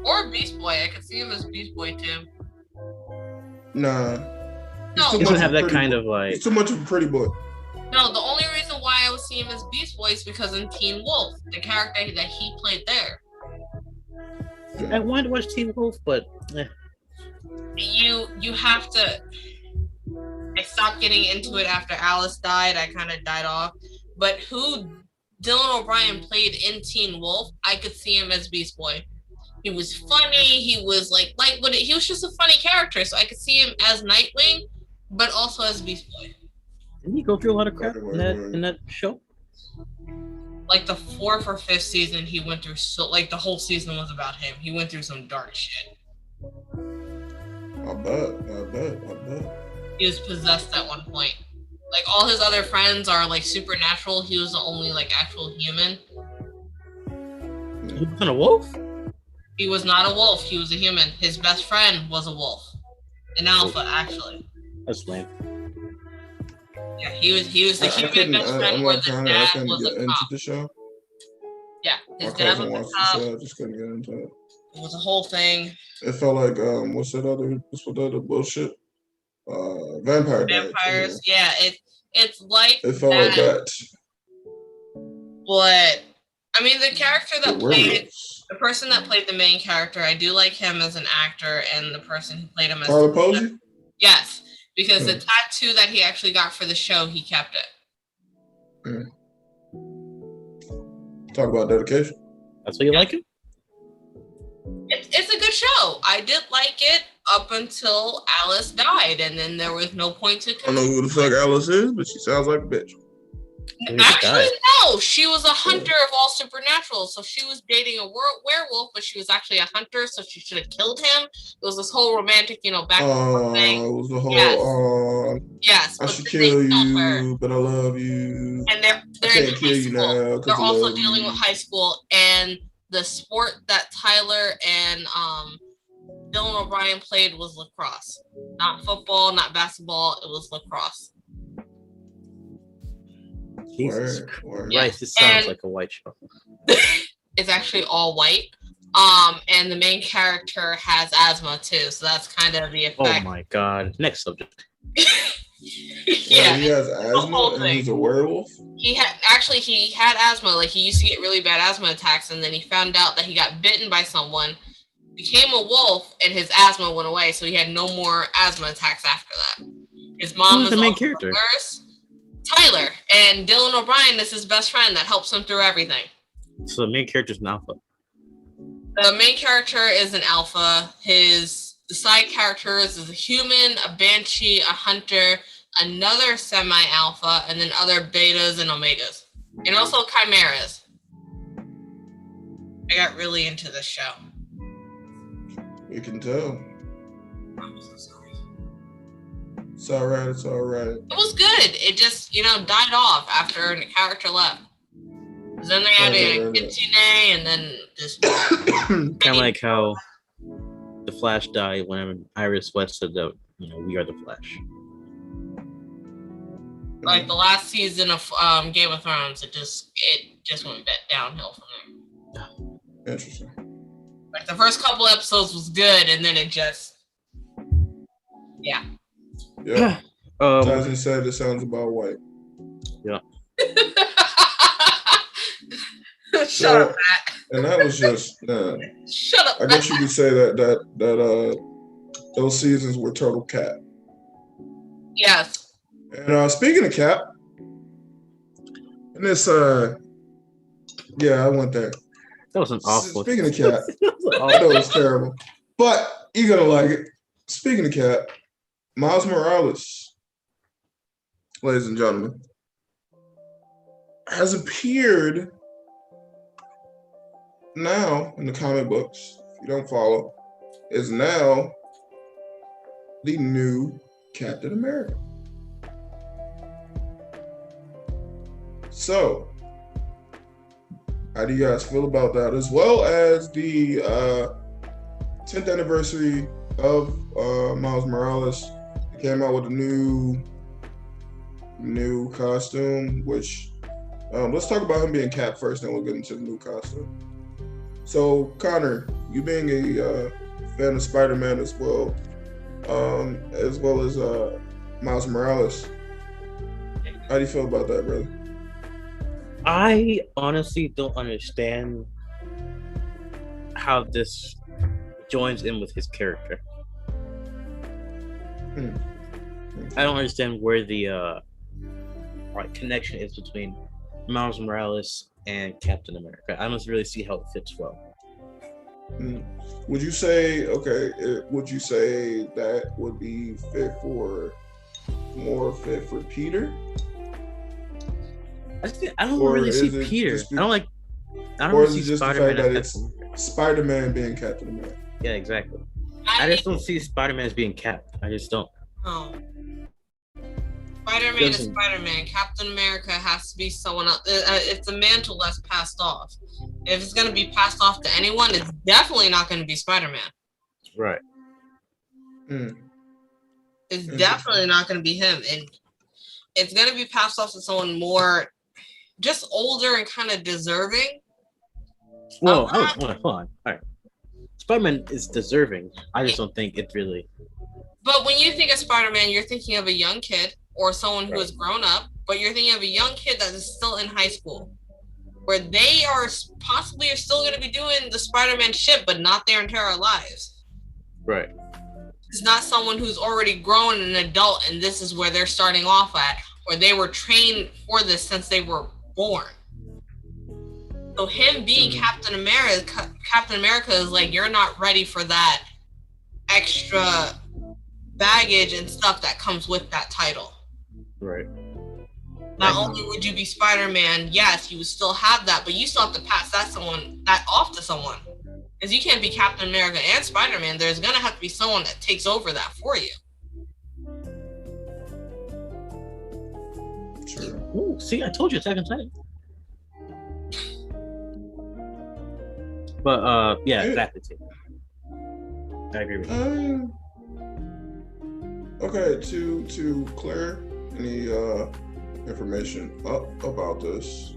Or Beast Boy. I could see him as Beast Boy too. Nah. No. He doesn't have that kind of like. He's too much of a pretty boy. No, the only reason why I would see him as Beast Boy is because in Teen Wolf, the character that he played there. I wanted to watch Teen Wolf, but You have to. I stopped getting into it after Alice died. I kind of died off. But who Dylan O'Brien played in Teen Wolf, I could see him as Beast Boy. He was funny. He was like he was just a funny character. So I could see him as Nightwing, but also as Beast Boy. didn't he go through a lot of crap in that show? Like the 4th or 5th season, he went through the whole season was about him. He went through some dark shit. I bet. He was possessed at one point. Like all his other friends are like supernatural. He was the only like actual human. He was a wolf? He was not a wolf. He was a human. His best friend was a wolf, an alpha actually. That's lame. Yeah, he was the human best friend where the dad was a cop. The show. Yeah, My his dad cousin was watched a cop. the show. I just couldn't get into it. It was a whole thing. It felt like what's the other bullshit? Vampire Diaries, Vampires. Yeah, it's like It felt like that. But I mean, the character that The played werewolves. the person that played the main character, I do like him as an actor, and the person who played him as Tyler Posey? yes, because the tattoo that he actually got for the show, he kept it. Talk about dedication. That's what you like him? It's a good show. I did like it up until Alice died, and then there was no point to I don't know who the fuck Alice is, but she sounds like a bitch. Actually, no. She was a hunter of all supernatural. So she was dating a werewolf, but she was actually a hunter, so she should have killed him. It was this whole romantic, back and forth thing. It was the whole, yes. I should kill you, but I love you. And they're I in can't kill high you school. now. They're also dealing with high school, and the sport that Tyler and Dylan O'Brien played was lacrosse. Not football, not basketball. It was lacrosse. Jesus Word. Christ, this sounds like a white show. It's actually all white. And the main character has asthma too, so that's kind of the effect. Oh my god. Next subject. Yeah, he has asthma and he's a werewolf? He had asthma. Like, he used to get really bad asthma attacks, and then he found out that he got bitten by someone, became a wolf, and his asthma went away, so he had no more asthma attacks after that. His mom Who's is the main also character? a nurse. Tyler, and Dylan O'Brien is his best friend that helps him through everything. So the main character's an alpha. The main character is an alpha. The side characters is a human, a banshee, a hunter, another semi-alpha, and then other betas and omegas. And also chimeras. I got really into this show. You can tell. I'm so sorry. It's all right. It was good. It just, died off after the character left. Then they added Kitsune, and then just Kind of like how the Flash died when Iris West said that, we are the Flash. Like the last season of Game of Thrones, it just went back downhill from there. Interesting. Like the first couple episodes was good, and then it just, yeah. Yeah. Tyson said it sounds about white. Yeah. Shut up, Matt. And that was just. Shut up. I guess you could say that those seasons were total cap. Yes. And speaking of cap, and this yeah, I went there. That was an awful. Speaking of cap, I know it's terrible, but you're gonna like it. Speaking of cap, Miles Morales, ladies and gentlemen, has appeared now in the comic books. If you don't follow, is now the new Captain America. So, how do you guys feel about that? As well as the 10th anniversary of Miles Morales. It came out with a new costume, which let's talk about him being Cap first, then we'll get into the new costume. So, Connor, you being a fan of Spider-Man as well as Miles Morales, how do you feel about that, brother? I honestly don't understand how this joins in with his character. I don't understand where the connection is between Miles Morales and Captain America. I don't really see how it fits well. Would you say that would be more fit for Peter? I don't really see Peter. I don't really see Spider-Man as Captain America. Spider-Man being Captain America. Yeah, exactly. I just don't see Spider-Man as being Cap. I just don't. Oh. Spider-Man is Spider-Man. Captain America has to be someone else. It's a mantle that's passed off. If it's going to be passed off to anyone, it's definitely not going to be Spider-Man. Right. It's definitely not going to be him. And it's going to be passed off to someone more just older and kind of deserving. Well, hold on. All right. Spider-Man is deserving. I just don't think it really. But when you think of Spider-Man, you're thinking of a young kid or someone who has grown up, but you're thinking of a young kid that is still in high school, where they are still going to be doing the Spider-Man shit, but not their entire lives. Right. It's not someone who's already grown an adult, and this is where they're starting off at, or they were trained for this since they were born. So him being Captain America is like, you're not ready for that extra baggage and stuff that comes with that title. Right. Not only would you be Spider-Man, yes, you would still have that, but you still have to pass that off to someone. Because you can't be Captain America and Spider-Man. There's going to have to be someone that takes over that for you. Sure. Ooh, see, I told you Attack on Titan. But yeah, exactly. I agree with you. Okay, to clear any information about this.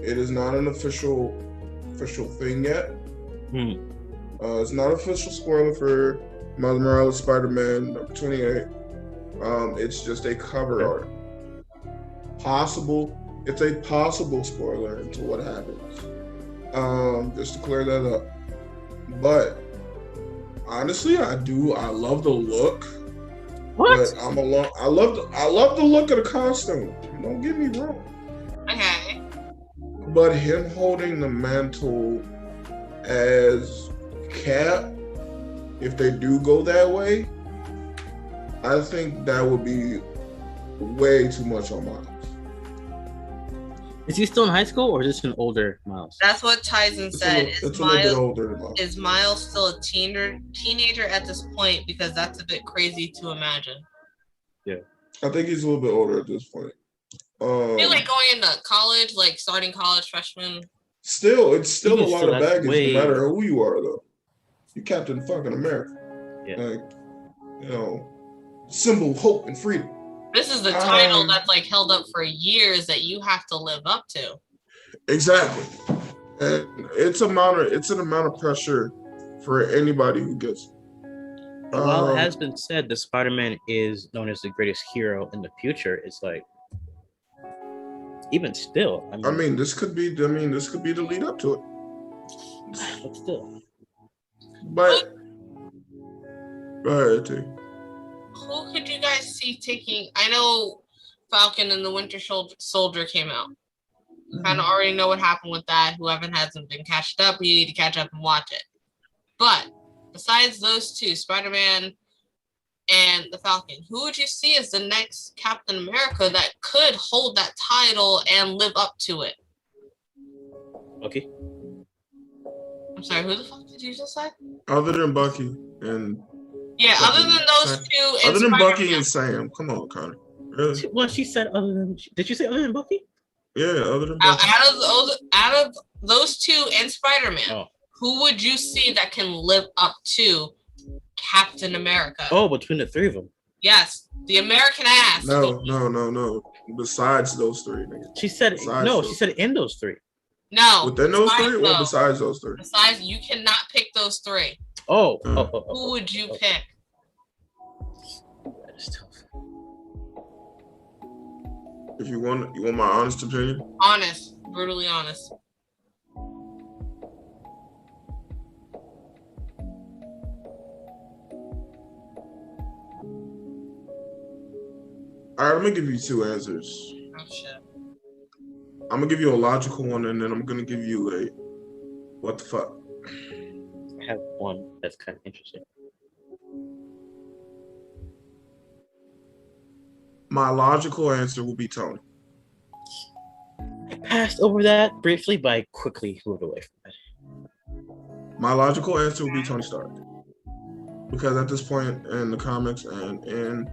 It is not an official thing yet. It's not an official spoiler for Miles Morales Spider-Man number 28. It's just a cover art. It's a possible spoiler into what happens. Just to clear that up. But honestly, I love the look. What? But I love the look of the costume. Don't get me wrong. Okay. But him holding the mantle as Cap, if they do go that way, I think that would be way too much on Miles. Is he still in high school, or is this an older Miles? That's what Tyson said. It's a little bit older than Miles. Is Miles still a teenager at this point? Because that's a bit crazy to imagine. Yeah. I think he's a little bit older at this point. Maybe like going into college, like starting college freshman. It's still a lot of baggage, no matter who you are, though. You Captain fucking America. Yeah. Like, symbol of hope and freedom. This is the title that's like held up for years that you have to live up to. Exactly. And it's an amount of pressure for anybody who gets it. But while it has been said that Spider-Man is known as the greatest hero in the future, it's like, even still, I mean, this could be the lead up to it. But still. But go ahead, T. Who could you guys see taking? I know Falcon and the Winter Soldier came out. Kind of already know what happened with that. Whoever hasn't been catched up, you need to catch up and watch it. But besides those two, Spider-Man and the Falcon, who would you see as the next Captain America that could hold that title and live up to it? Okay. I'm sorry, who the fuck did you just say? Other than Bucky and other than those two. Other than Bucky and Sam, come on, Connor. Really? Well, she said other than. Did you say other than Bucky? Yeah, other than Bucky. Out of those two and Spider-Man, who would you see that can live up to Captain America? Oh, between the three of them. Yes, the American ass. No. Besides those three, nigga. She said She said in those three. No. Within those three, or besides those three? Besides, you cannot pick those three. Who would you pick? That is tough. If you want my honest opinion. Honest, brutally honest. All right, I'm gonna give you two answers. Oh shit. I'm gonna give you a logical one, and then I'm gonna give you a what the fuck. I have one that's kind of interesting. My logical answer will be Tony. I passed over that briefly, but I quickly moved away from it. My logical answer will be Tony Stark. Because at this point in the comics and in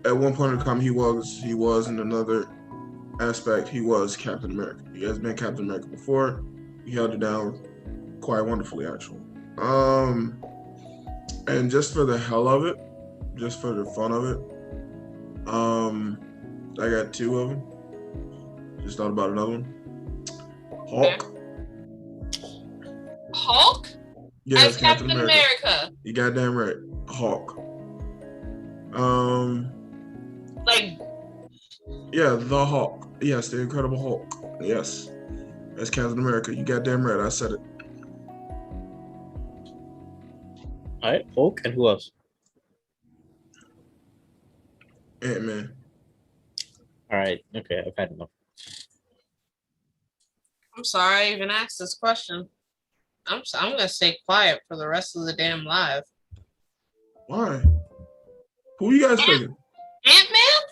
at one point in the comic, he was in another aspect, he was Captain America. He has been Captain America before. He held it down quite wonderfully, actually. And just for the hell of it, just for the fun of it, I got two of them. Just thought about another one. Hulk. Hulk? Yeah, as Captain America. You goddamn right. Hulk. Yeah, the Hulk. Yes, the Incredible Hulk. Yes. That's Captain America. You goddamn right. I said it. All right, Hulk, and who else? Ant-Man. All right. Okay, I've had enough. I'm sorry I even asked this question. I'm gonna stay quiet for the rest of the damn live. Why? Who you guys picking? Ant-Man?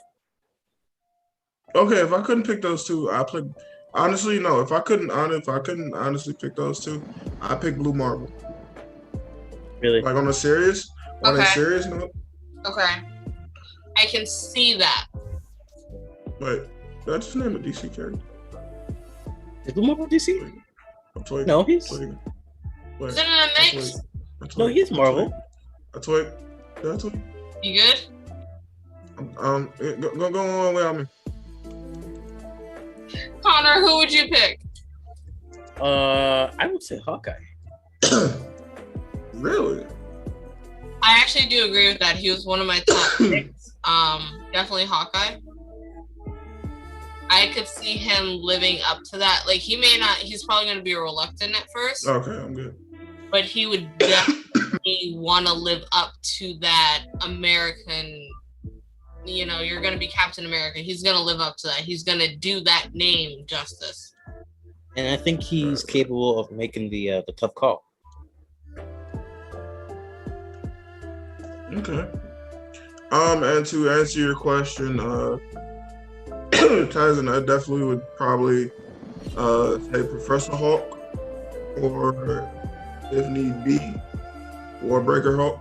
Okay, if I couldn't pick those two, I pick. Honestly, no. If I couldn't honestly pick those two, I pick Blue Marvel. Really? Like on a serious note. Okay. I can see that. Wait, that's the name of DC character. Is Blue Marvel DC? No, he's. Is it in a mix? No, he's Marvel. That's what. You good? Go on without me. Connor, who would you pick? I would say Hawkeye. Really? I actually do agree with that. He was one of my top picks. Definitely Hawkeye. I could see him living up to that. Like, he may not, he's probably going to be reluctant at first. Okay, I'm good. But he would definitely want to live up to that American, you're going to be Captain America. He's going to live up to that. He's going to do that name justice. And I think he's capable of making the tough call. Okay. And to answer your question, Tyson, I definitely would probably say Professor Hulk, or if need be, Warbreaker Hulk.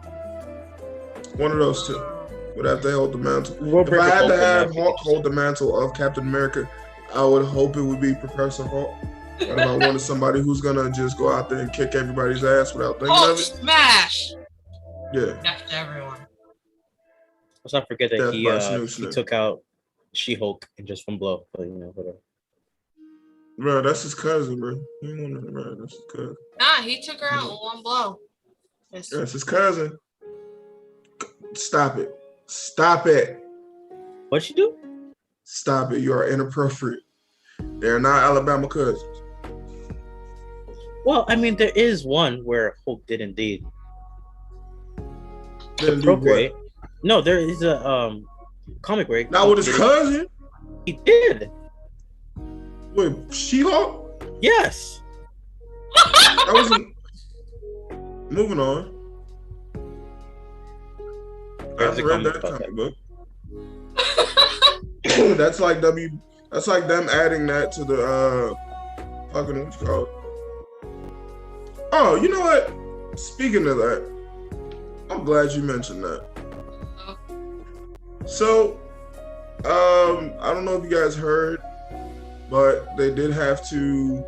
One of those two would have to hold the mantle. If I had to have Hulk hold the mantle of Captain America, I would hope it would be Professor Hulk. But if I wanted somebody who's gonna just go out there and kick everybody's ass without thinking Hulk of it, smash! Yeah. Death to everyone. Let's not forget that Death by Snoop he Snoop. took out She-Hulk in just one blow. But whatever. Bro, that's his cousin, bro. He ain't want to, bro. That's his cousin. Nah, he took her out in one blow. That's his cousin. Stop it. Stop it. What'd she do? Stop it. You are inappropriate. They're not Alabama cousins. Well, I mean, there is one where Hulk did indeed Didn't do procreate. what? No, there is a comic break. Not with his cousin? He did. With She-Hulk? Yes. That wasn't. Moving on. There's I a read comic that about comic book. That's like That's like them adding that to the fucking what's it called. Oh, you know what? Speaking of that, I'm glad you mentioned that. So, I don't know if you guys heard, but they did have to,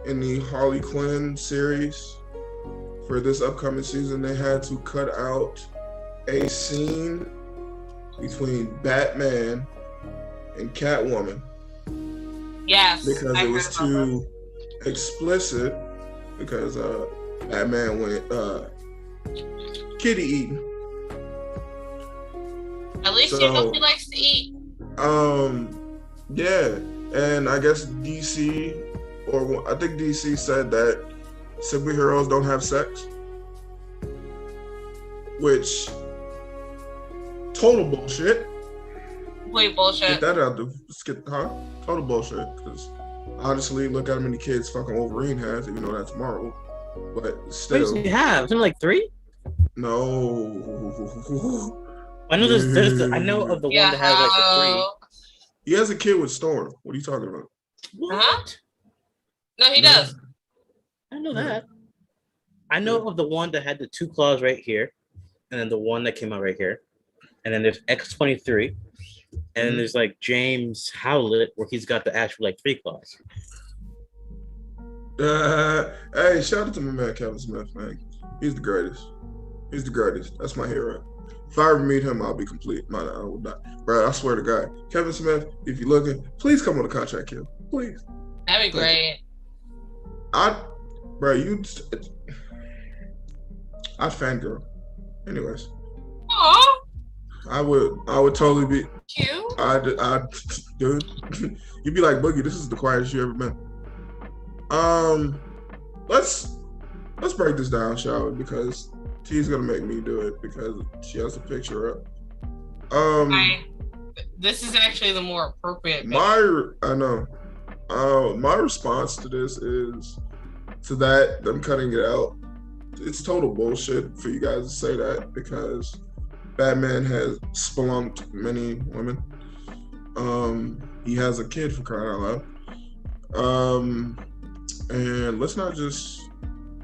in the Harley Quinn series for this upcoming season, they had to cut out a scene between Batman and Catwoman. Yes. Because I it was heard about too explicit, because Batman went kitty eating. that. At least you know he likes to eat. Yeah, and I guess DC, or I think DC said that superheroes don't have sex, which total bullshit. Complete bullshit. Get that out total bullshit. Because honestly, look how many kids fucking Wolverine has, even though that's Marvel. But still, What does he have? Something like 3? No. I know I know of the one that has like the 3. He has a kid with Storm. What are you talking about? What? Huh? No, he does. I know that. I know of the one that had the 2 claws right here, and then the one that came out right here, and then there's X-23, and then there's like James Howlett where he's got the actual like 3 claws. Hey, shout out to my man Kevin Smith, man. He's the greatest. He's the greatest. That's my hero. If I ever meet him, I'll be complete. I will not. Bro, I swear to God. Kevin Smith, if you're looking, please come on a contract here. Please. That'd be great. I'd fangirl. Anyways. Aw, I would totally be. cute. Dude, you'd be like, Boogie, this is the quietest you ever been. Let's break this down, shall we? Because T's gonna make me do it because she has a picture up. This is actually the more appropriate. I know. My response to this is to that them cutting it out. It's total bullshit for you guys to say that because Batman has spelunked many women. He has a kid, for crying out loud. And let's not just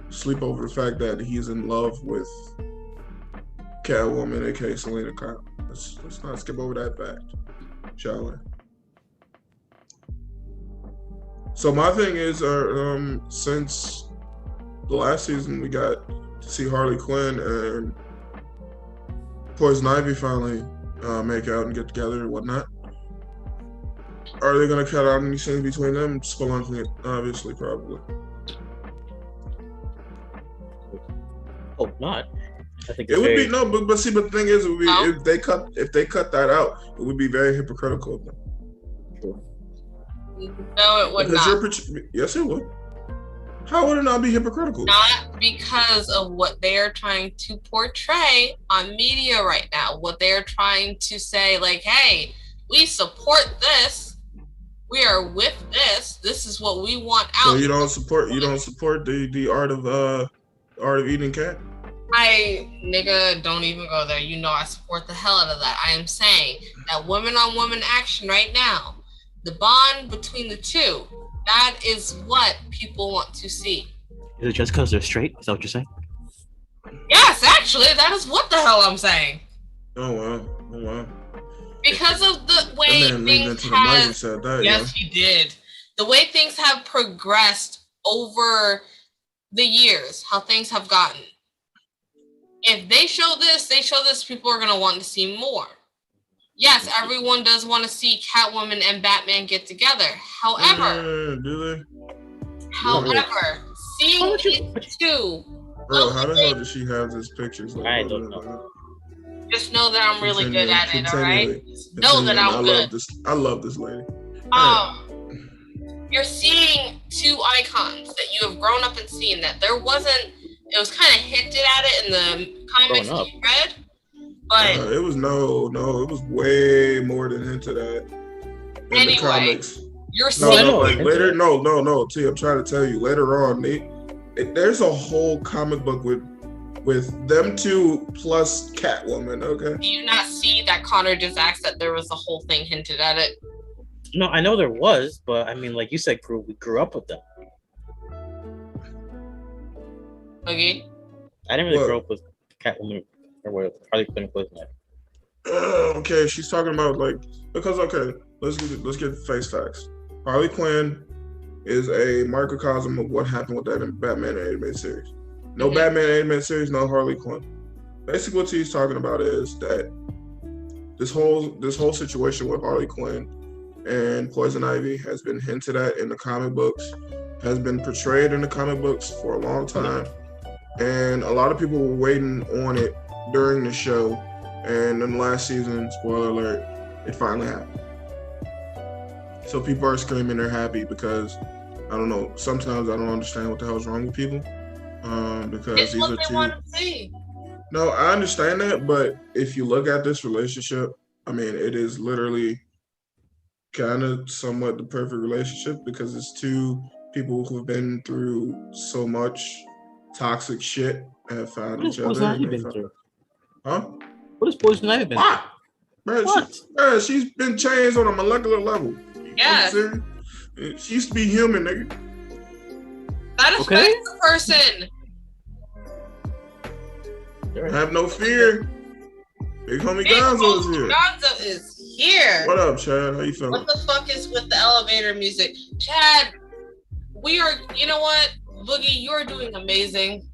sleep over the fact that he's in love with Catwoman, aka Selena Kyle. Let's not skip over that fact, shall we? So my thing is, since the last season we got to see Harley Quinn and Poison Ivy finally make out and get together and whatnot. Are they gonna cut out any scenes between them? Spelunking it, obviously, probably. Hope not. I think It would be no, but see, but the thing is, it would be No. if they cut that out, it would be very hypocritical of them. No, it would Because not. yes, it would. How would it not be hypocritical? Not because of what they are trying to portray on media right now. What they are trying to say, like, hey, we support this. We are with this. This is what we want out. So you don't support the art of eating cat? Nigga, don't even go there. You know I support the hell out of that. I am saying that women on women action right now, the bond between the two, that is what people want to see. Is it just because they're straight? Is that what you're saying? Yes, actually, that is what the hell I'm saying. Oh wow. Because of the way That man leaned things into the mic and have, said that. yes, he did. The way things have progressed over the years, how things have gotten. if they show this, people are gonna want to see more. Yes, everyone does want to see Catwoman and Batman get together. However, do they? Seeing these two, Bro, how the hell did she have these pictures? I don't know. Just know that I'm really good at it, all right? Know that I'm good. I love this lady. You're seeing two icons that you have grown up and seen that it was kind of hinted at it in the comics that you read, but it was it was way more than hinted at in the comics. You're seeing later. No. See, I'm trying to tell you. Later on, there's a whole comic book with them two plus Catwoman. Okay. Do you not see that Connor just asked that there was a whole thing hinted at it? No, I know there was, but I mean, like you said, we grew up with them. Okay. I didn't really grow up with Catwoman or what Harley Quinn was. Okay, she's talking about because let's get face facts. Harley Quinn is a microcosm of what happened with that Batman animated series. No Batman animated series, no Harley Quinn. Basically, what he's talking about is that this whole situation with Harley Quinn and Poison Ivy has been hinted at in the comic books, has been portrayed in the comic books for a long time, and a lot of people were waiting on it during the show, and in the last season, spoiler alert, it finally happened. So people are screaming they're happy because, I don't know, sometimes I don't understand what the hell's wrong with people, because it's these what are they two. want to see. No, I understand that, but if you look at this relationship, I mean, it is literally kind of somewhat the perfect relationship because it's two people who've been through so much toxic shit and have found each other. What has Ivy been through? Huh? What has Poison Ivy been through? Bro, she's been changed on a molecular level. Yeah. She used to be human, nigga. That affects the person. Have no fear. Big homie Gonzo is here. Gonzo is here. What up, Chad? How you feeling? What the fuck is with the elevator music? Chad, you know what? Boogie, you're doing amazing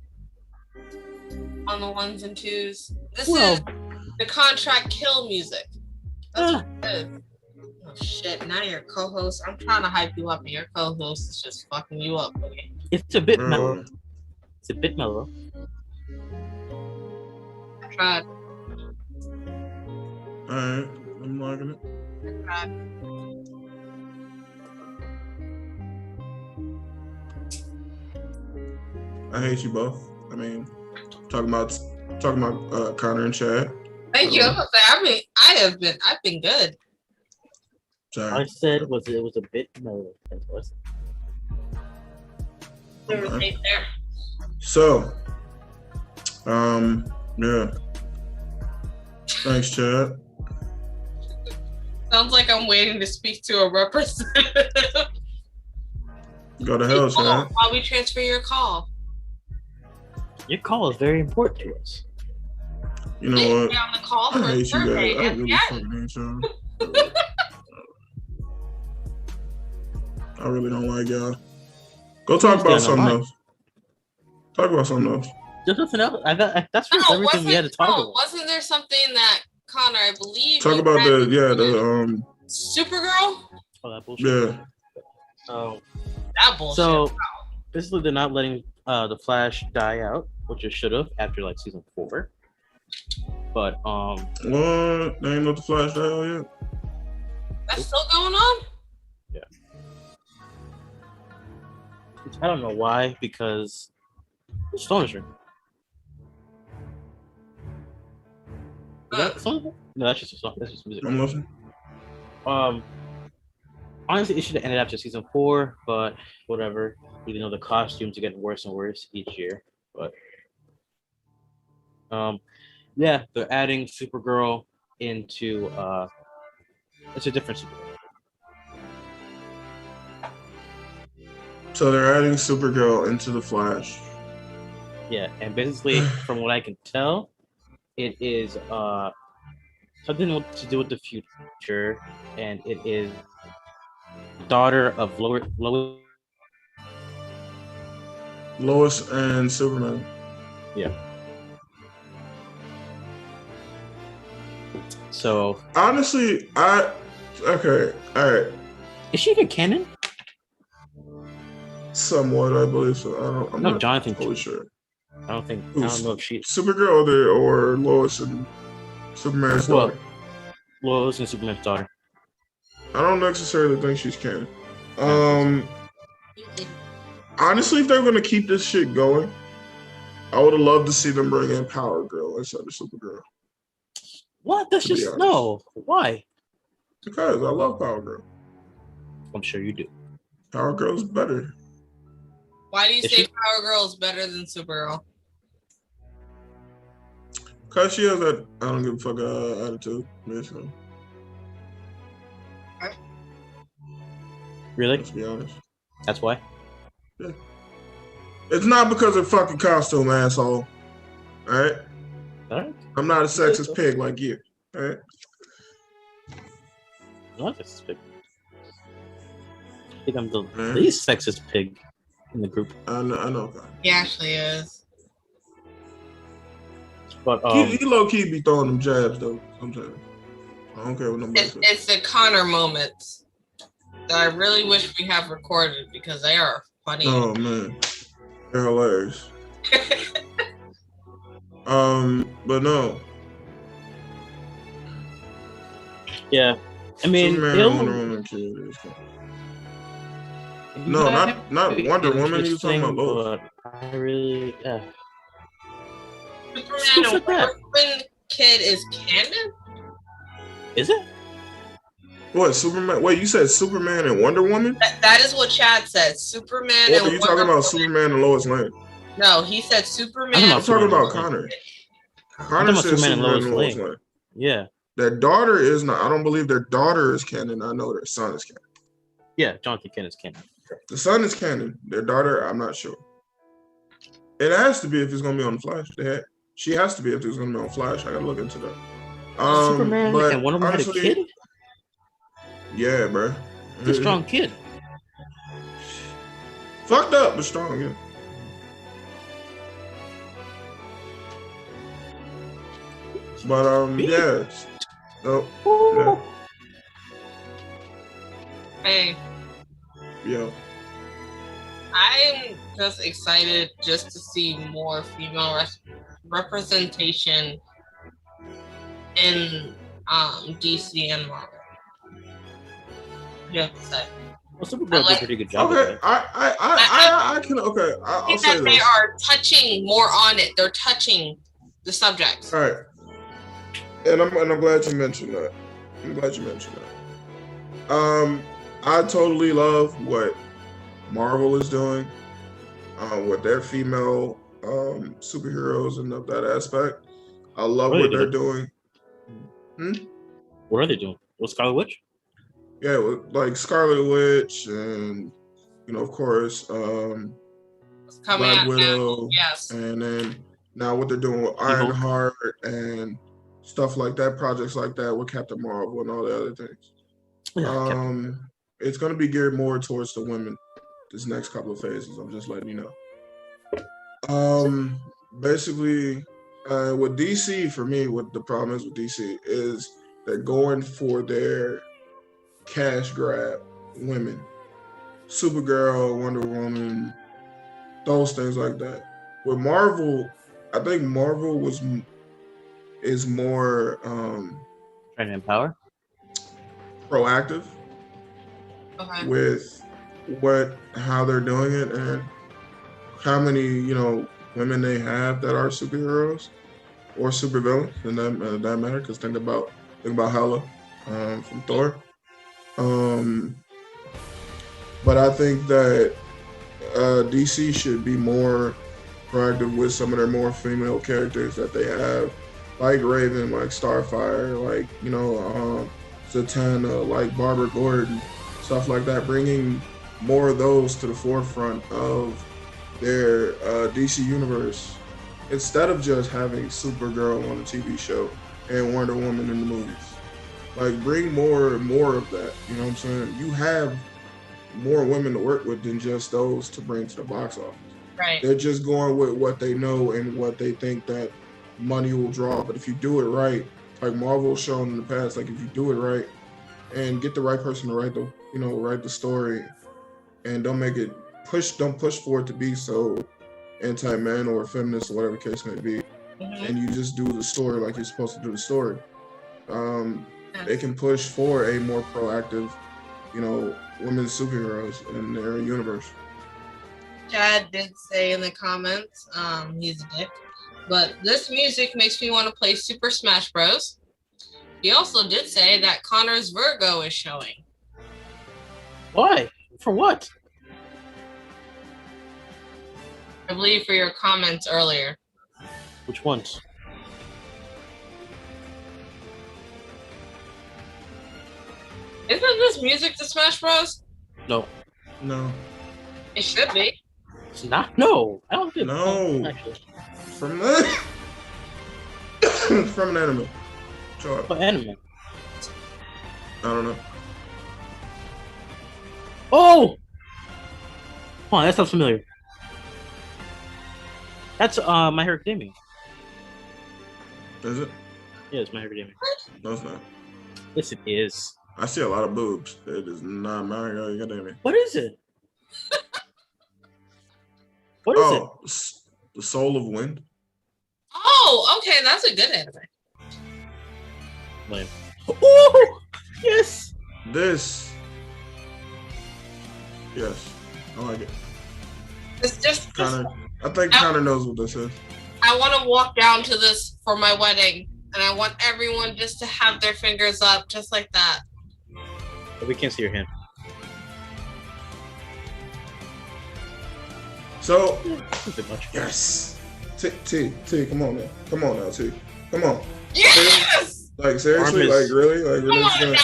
on the ones and twos. This is the contract kill music. That's what it is. Oh shit, now you're co-host. I'm trying to hype you up and your co-host is just fucking you up, Boogie. It's a bit mellow. It's a bit mellow. I tried. Alright, I'm liking it. I tried. I hate you both. I mean, talking about Connor and Chad. Thank you. I've been good. Sorry. I said it was a bit mellow. Okay. So, yeah. Thanks, Chad. Sounds like I'm waiting to speak to a representative. Go to hell, Chad. While we transfer your call. Your call is very important to us. You know what? On the call I for hate you survey guys. I at really the fucking hate y'all. I really don't like y'all. Go talk about something else. Talk about something else. There's nothing else. That's everything we had to talk about. Wasn't there something that Connor, I believe, talk about the Supergirl? Oh, that bullshit. Yeah. Oh, that bullshit. So basically, they're not letting the Flash die out, which it should have after like season 4. But what? They ain't let the Flash die out yet. That's still going on. Yeah. I don't know why, because Astonishing. Is that something? No, that's just a song. That's just music. I'm listening. Honestly, it should have ended after season 4, but whatever. Even though the costumes are getting worse and worse each year, but yeah, they're adding Supergirl into it's a different Supergirl. So they're adding Supergirl into the Flash. Yeah, and basically, from what I can tell, it is something to do with the future, and it is daughter of Lois and Superman. Yeah. So Honestly, okay, all right, is she even canon? somewhat, I believe so. I'm No, not Jonathan. totally sure. I don't know if she. Supergirl or Lois and Superman's Well, daughter. Lois and Superman's daughter. I don't necessarily think she's canon. Honestly, if they're gonna keep this shit going, I would have loved to see them bring in Power Girl instead of Supergirl. What? That's To be just honest. no. Why? Because I love Power Girl. I'm sure you do. Power Girl's better. Why do you Is say she? Power Girl is better than Supergirl? Because she has that I don't give a fuck attitude, basically. Really? Let's be honest. That's why. It's not because of fucking costume, asshole. Alright? All right. I'm not a sexist pig like you. Alright? No, that's pig. I think I'm the Mhm. least sexist pig in the group. I know. He actually is. But He low key be throwing them jabs though. Sometimes. I don't care what nobody says. It's the Connor moments that I really wish we have recorded because they are funny. Oh man, they're hilarious. But no. yeah, I mean, Superman and Wonder Woman kid is cool. No, not Wonder Woman. He was talking about Lois. But I really, Superman and Wonder Woman kid is canon? Is it? What Superman? Wait, you said Superman and Wonder Woman? That is what Chad said. Superman What and are you talking Wonder about? Woman. Superman and Lois Lane. No, he said Superman. I'm talking about Superman. Connor. I'm Connor talking said about Superman and Lois Lane. Yeah, Their daughter is not. I don't believe their daughter is canon. I know their son is canon. yeah. Jonathan Kent is canon. The son is canon. Their daughter, I'm not sure. It has to be if it's gonna be on Flash. She has to be if it's gonna be on Flash. I gotta look into that. Superman but and one of them had a honestly, kid. Yeah, bro. It's a strong kid. Fucked up, but strong. Yeah. But yeah. So yeah. Hey, Yeah. I'm just excited just to see more female representation in DC and Marvel. You have to say. Well, Supergirl did a pretty good job. Okay. Of it. I can. Okay. I'll think say that they this. are touching more on it. They're touching the subjects. All right. And I'm glad you mentioned that. I totally love what Marvel is doing, with their female superheroes and of that aspect. I love what they're doing. What are they doing? With Scarlet Witch? Yeah, with, like Scarlet Witch and of course, It's coming Black out Widow. now. Yes. And then now what they're doing with Ironheart and stuff like that, projects like that with Captain Marvel and all the other things. Yeah, It's going to be geared more towards the women this next couple of phases. I'm just letting you know. Basically, with DC, for me, what the problem is with DC is they're going for their cash grab women. Supergirl, Wonder Woman, those things like that. With Marvel, I think Marvel is more trying to empower. proactive with how they're doing it and how many women they have that are superheroes or supervillains in that matter. Because think about Hela from Thor. But I think that DC should be more proactive with some of their more female characters that they have, like Raven, like Starfire, like Zatanna, like Barbara Gordon, stuff like that, bringing more of those to the forefront of their DC universe instead of just having Supergirl on the TV show and Wonder Woman in the movies. Like, bring more of that. You know what I'm saying? You have more women to work with than just those to bring to the box office. Right. They're just going with what they know and what they think that money will draw. But if you do it right, like Marvel shown in the past. Like if you do it right and get the right person to write the story, and don't push for it to be so anti-man or feminist or whatever case may be, and you just do the story like you're supposed to do the story. They can push for a more proactive, women superheroes in their universe. Chad did say in the comments, he's a dick, but this music makes me want to play Super Smash Bros. He also did say that Connor's Virgo is showing. Why? For what? I believe for your comments earlier. Which ones? Isn't this music to Smash Bros? No. No. It should be. It's not. No. I don't think. No. Actually. From that. From an anime. Sure. What anime? I don't know. Oh! Hold on, that sounds familiar. That's My Hero Academia. Is it? Yeah, it's My Hero Academia. No, it's not. Yes, it is. I see a lot of boobs. It is not My Hero Academia. What is it? What is it? The Soul of Wind. Oh, okay, that's a good anime. Lame. Oh! Yes! This. Yes. I like it. It's just Connor. I think Connor knows what this is. I want to walk down to this for my wedding, and I want everyone just to have their fingers up, just like that. We can't see your hand. So, That's a bit much. yes. T, come on now. Come on now, T. Come on. Yes! Like, seriously? Like, really? Like, Come on now.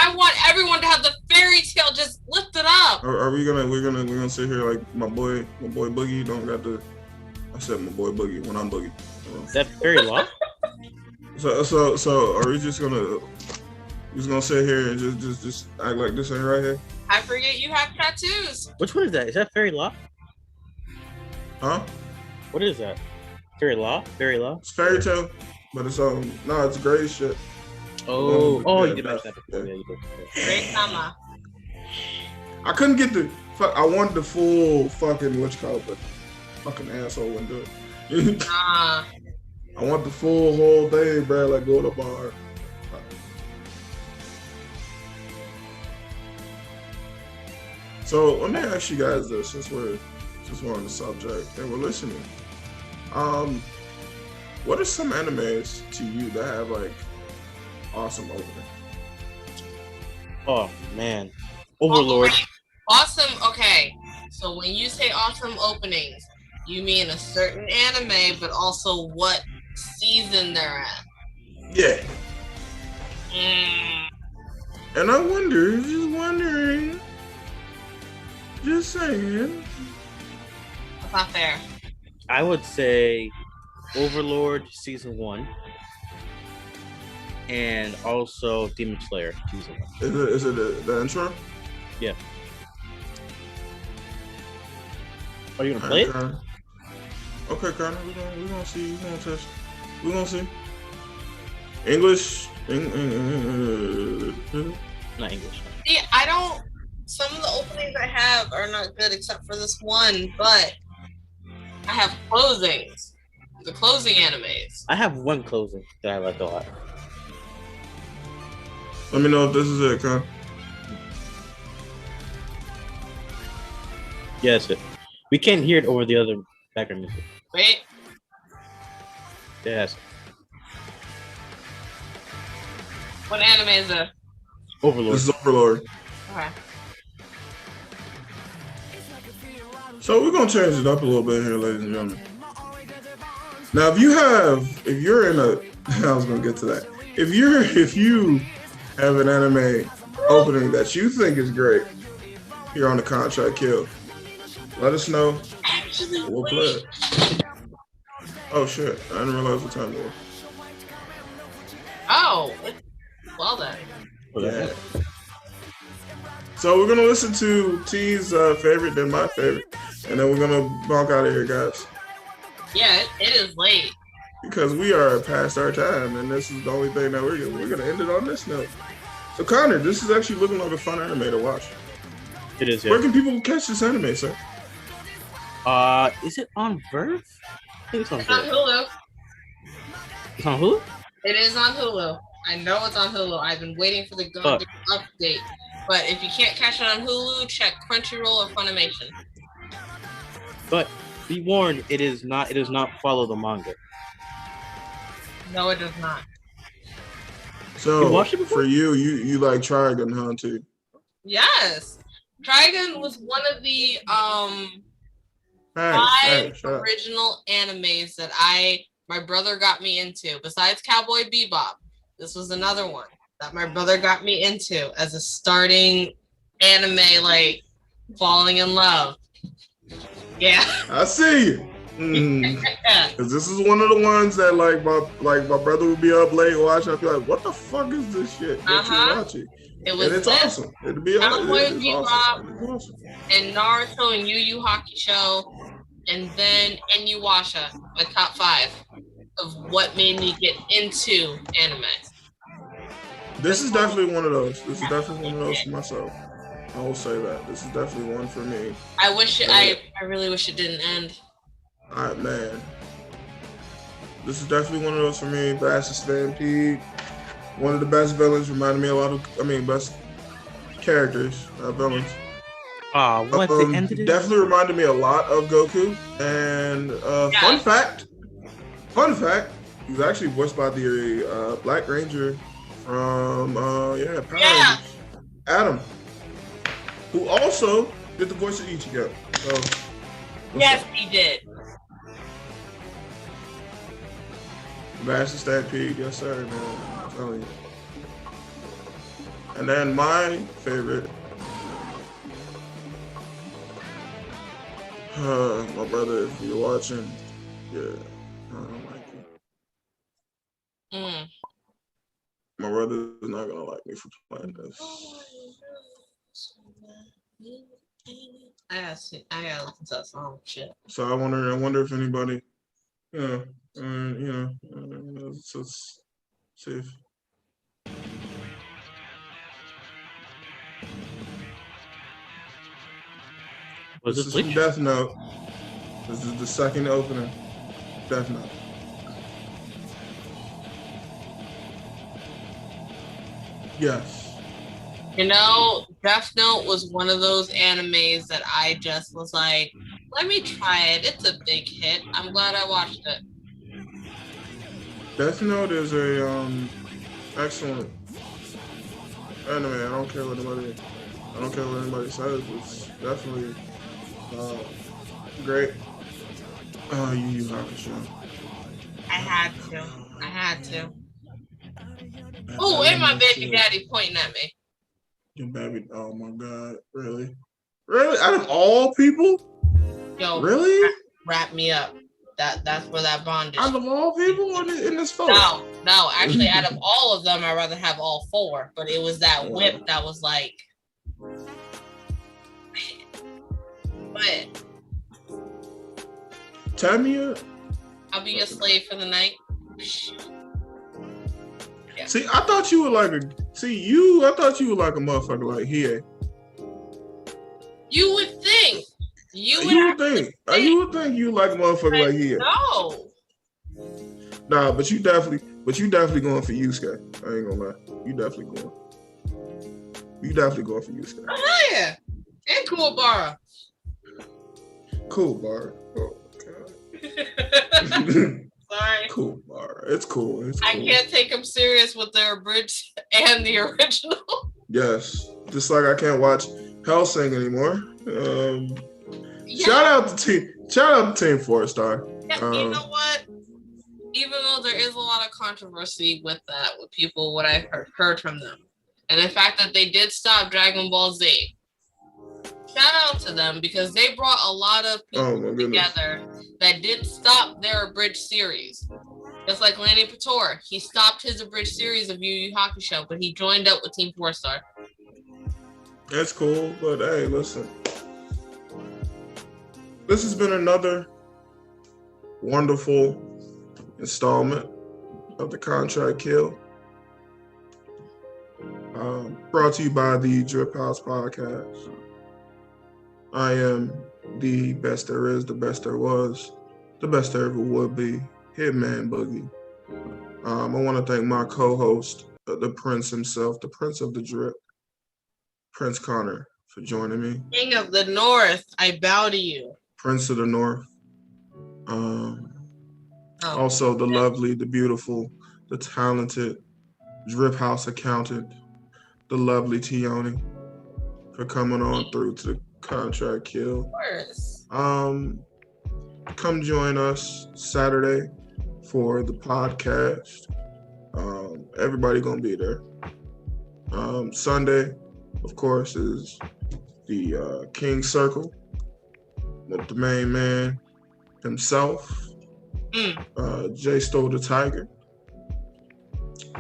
I want everyone to have the fairy tale just lifted up. Are we gonna sit here like my boy Boogie don't got the. I said my boy Boogie when I'm Boogie. Is that very long? So are we just gonna sit here and just act like this ain't right here? I forget you have tattoos. Which one is that? Is that Fairy Law? Huh? What is that? Fairy Law? Fairy Law? It's fairy tale, but it's no, it's gray shit. Oh, Yeah, you did mention that before. yeah. Yeah, you did. Great summer. I couldn't get the fuck. I wanted the full fucking what you call it, but fucking asshole wouldn't do it. Nah. I want the full whole thing, bro. Like go to the bar. So let me ask you guys this, since we're on the subject and we're listening. What are some animes to you that have like awesome opening? Oh, man. Overlord. Awesome. Okay. So when you say awesome openings, you mean a certain anime, but also what season they're at. Yeah. Mm. And I wondering, just saying. That's not fair. I would say Overlord Season 1. And also Demon Slayer Season 1. Is it the intro? Yeah. Are you gonna play it? Connor. Okay, Connor, we're gonna see. We're gonna test. We're gonna see. English. Not English. See, some of the openings I have are not good except for this one, but I have closings. The closing animes. I have one closing that I like a lot. Let me know if this is it, Connor. Yeah, that's it. We can't hear it over the other background music. Wait. Yes. What anime is it? Overlord. This is Overlord. Okay. So we're gonna change it up a little bit here, ladies and gentlemen. Now, if you're in a, I was gonna get to that. If you have an anime opening that you think is great here on the Contract Kill, let us know. Actually, We'll play it. Oh shit! I didn't realize what time it was. Oh, well then. Yeah. So we're gonna listen to T's favorite, then my favorite, and then we're gonna bonk out of here, guys. Yeah, it is late. because we are past our time, and this is the only thing that we're gonna end it on this note. So Connor, this is actually looking like a fun anime to watch. It is. Where Yeah. can people catch this anime, sir? Is it on Verve? I think it's on It's on Verve. Hulu. It's on Hulu? It is on Hulu. I know it's on Hulu. I've been waiting for the goddamn update. But if you can't catch it on Hulu, check Crunchyroll or Funimation. But be warned, it is not. It does not follow the manga. No, it does not. So You watched it before? for you like Trigun, huh? Too. Yes. Trigun was one of the Hey, five shut up. original animes that my brother got me into. Besides Cowboy Bebop, this was another one that my brother got me into as a starting anime, like falling in love. Yeah. I see you. Cause this is one of the ones that like my brother would be up late watching. I'd be like, what the fuck is this shit that you're watching? It was And it's this, awesome. It'll be Cowboy it's Bebop, awesome. It's awesome. and Naruto and Yu Yu Hakusho, and then Inuyasha, my top 5 of what made me get into anime. This is definitely one of those. This is definitely one of those for myself. I will say that. This is definitely one for me. I really wish it didn't end. Alright, man. This is definitely one of those for me. Bastard Stampede. One of the best villains. Reminded me a lot of, best characters, villains. What they ended it? Definitely reminded me a lot of Goku. And fun fact, he was actually voiced by the Black Ranger from Power Rangers. Adam, who also did the voice of Ichigo. So, Yes, he did. Bastard Stampede, yes sir, man. I'm telling you. And then my favorite, my brother, if you're watching, yeah, I don't like you. Mm. My brother is not gonna like me for playing this. I gotta listen to that song. Shit. So I wonder if anybody, let's see if. Was This this is from Bleach? Death Note. This is the second opening. Death Note. Yes. You know, Death Note was one of those animes that I just was like, let me try it. It's a big hit. I'm glad I watched it. Death Note is a excellent anime. I don't care what anybody says. It's definitely great. Yu Yu Hakusho. I had to. Oh, and my baby daddy pointing at me. Your baby, oh my god, really? Really? Out of all people? Yo, Really? wrap me up. That's where that bond is. Out of all people in this photo? No. Actually, out of all of them, I'd rather have all 4. But it was that whip that was like. But Tamiya? I'll be a slave for the night. Yeah. See, I thought you were like a motherfucker like here. You would think. You would think you like a motherfucker like here. No. Nah, but you definitely going for Yusuke. I ain't gonna lie. You definitely going for Yusuke. Oh yeah. And Kuwabara. Cool, bar. Oh god. Sorry. Cool, bar. It's cool. I can't take them serious with their abridged and the original. Yes. Just like I can't watch Hellsing anymore. Yeah. Shout out to Team 4 Star. Yeah, you know what? Even though there is a lot of controversy with that, with people, what I heard from them, and the fact that they did stop Dragon Ball Z, shout out to them because they brought a lot of people together that didn't stop their abridged series. Just like Lanny Pator, he stopped his abridged series of Yu Yu Hakusho, but he joined up with Team 4 Star. That's cool, but hey, listen. This has been another wonderful installment of the Contract Kill. Brought to you by the Drip House Podcast. I am the best there is, the best there was, the best there ever would be, Hitman Boogie. I want to thank my co-host, the Prince himself, the Prince of the Drip, Prince Connor, for joining me. King of the North, I bow to you. Prince of the North. Also, the lovely, the beautiful, the talented Drip House accountant, the lovely Tioni, for coming on through to the Contract Kill. Of course. Come join us Saturday for the podcast. Everybody gonna be there. Sunday, of course, is the King Circle with the main man himself, Jay Stole the Tiger.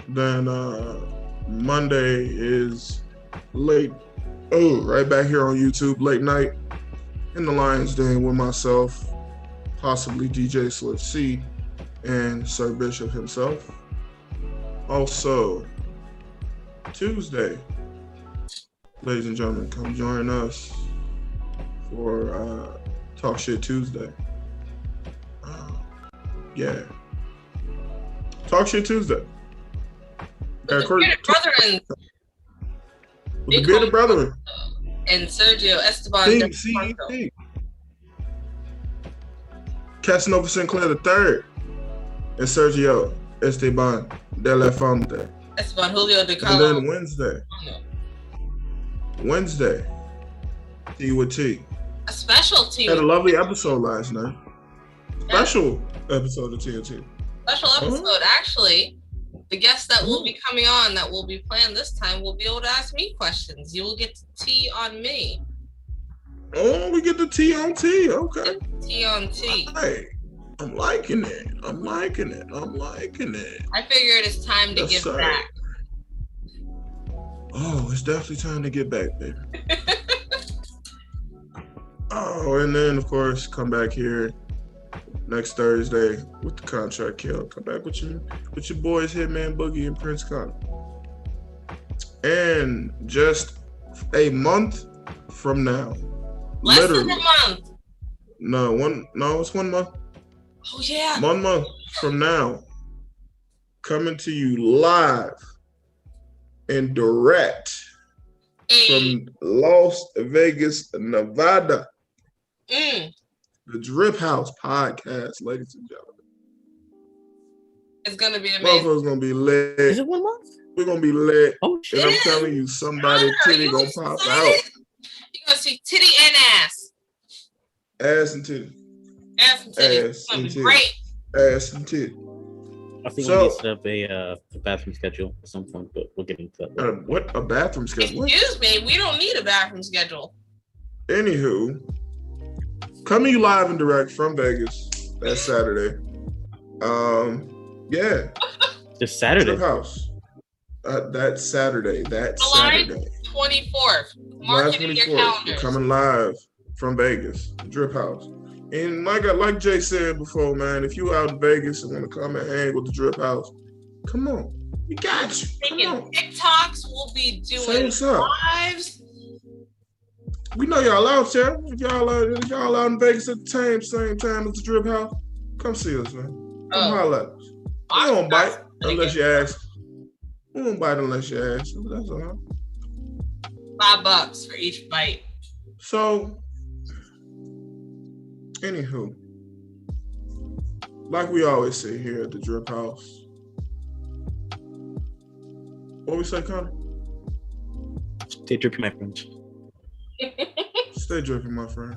Then Monday is right back here on YouTube, late night in the Lions Den with myself, possibly DJ Swift C, and Sir Bishop himself. Also, Tuesday, ladies and gentlemen, come join us for Talk Shit Tuesday. Talk Shit Tuesday. With the Bearded Brethren. With the Bearded Brethren. And Sergio Esteban. CET. Casanova Sinclair III. And Sergio Esteban de la Fonte. Esteban Julio de Carlos. And then Wednesday, T with T. A special T. Had a lovely episode last night. Special episode of TNT. Special episode, actually. The guests that will be coming on, that will be planned this time, will be able to ask me questions. You will get the T on me. Oh, we get the T on T. Okay. T on T. Hey, I'm liking it. I figured it's time to give back. Oh, it's definitely time to get back, baby. Oh, and then, of course, come back here next Thursday with the Contract Kill. Come back with your boys, Hitman Boogie and Prince Connor. And just a month from now. Less than a month. No, it's 1 month. Oh yeah. 1 month from now. Coming to you live and direct from Las Vegas, Nevada. The Drip House Podcast, ladies and gentlemen. It's gonna be amazing. Motherfuckers gonna be lit. Is it 1 month? We're gonna be lit. Oh shit! And I'm telling you, somebody titty gonna pop out. You're gonna see titty and ass. Ass and titty. Ass and titty. Ass and titty. Great. Ass and titty. I think we need to set up a bathroom schedule at some point, but we'll get into that. What? A bathroom schedule? Excuse me, we don't need a bathroom schedule. Anywho, coming you live and direct from Vegas that Saturday. Yeah. This Saturday. Drip House. That Saturday. July 24th. Mark it in your calendars. We're coming live from Vegas, Drip House. And like Jay said before, man, if you out in Vegas and want to come and hang with the Drip House, come on. We got you. Making TikToks, we'll be doing lives. We know y'all out there. If y'all out in Vegas at the same time as the Drip House, come see us, man. Come holler at us. We don't bite unless you ask. We won't bite unless you ask. That's all. $5 for each bite. So, anywho, like we always say here at the Drip House, what we say, Connor? Stay drippy, my friends. Stay drippy, my friend.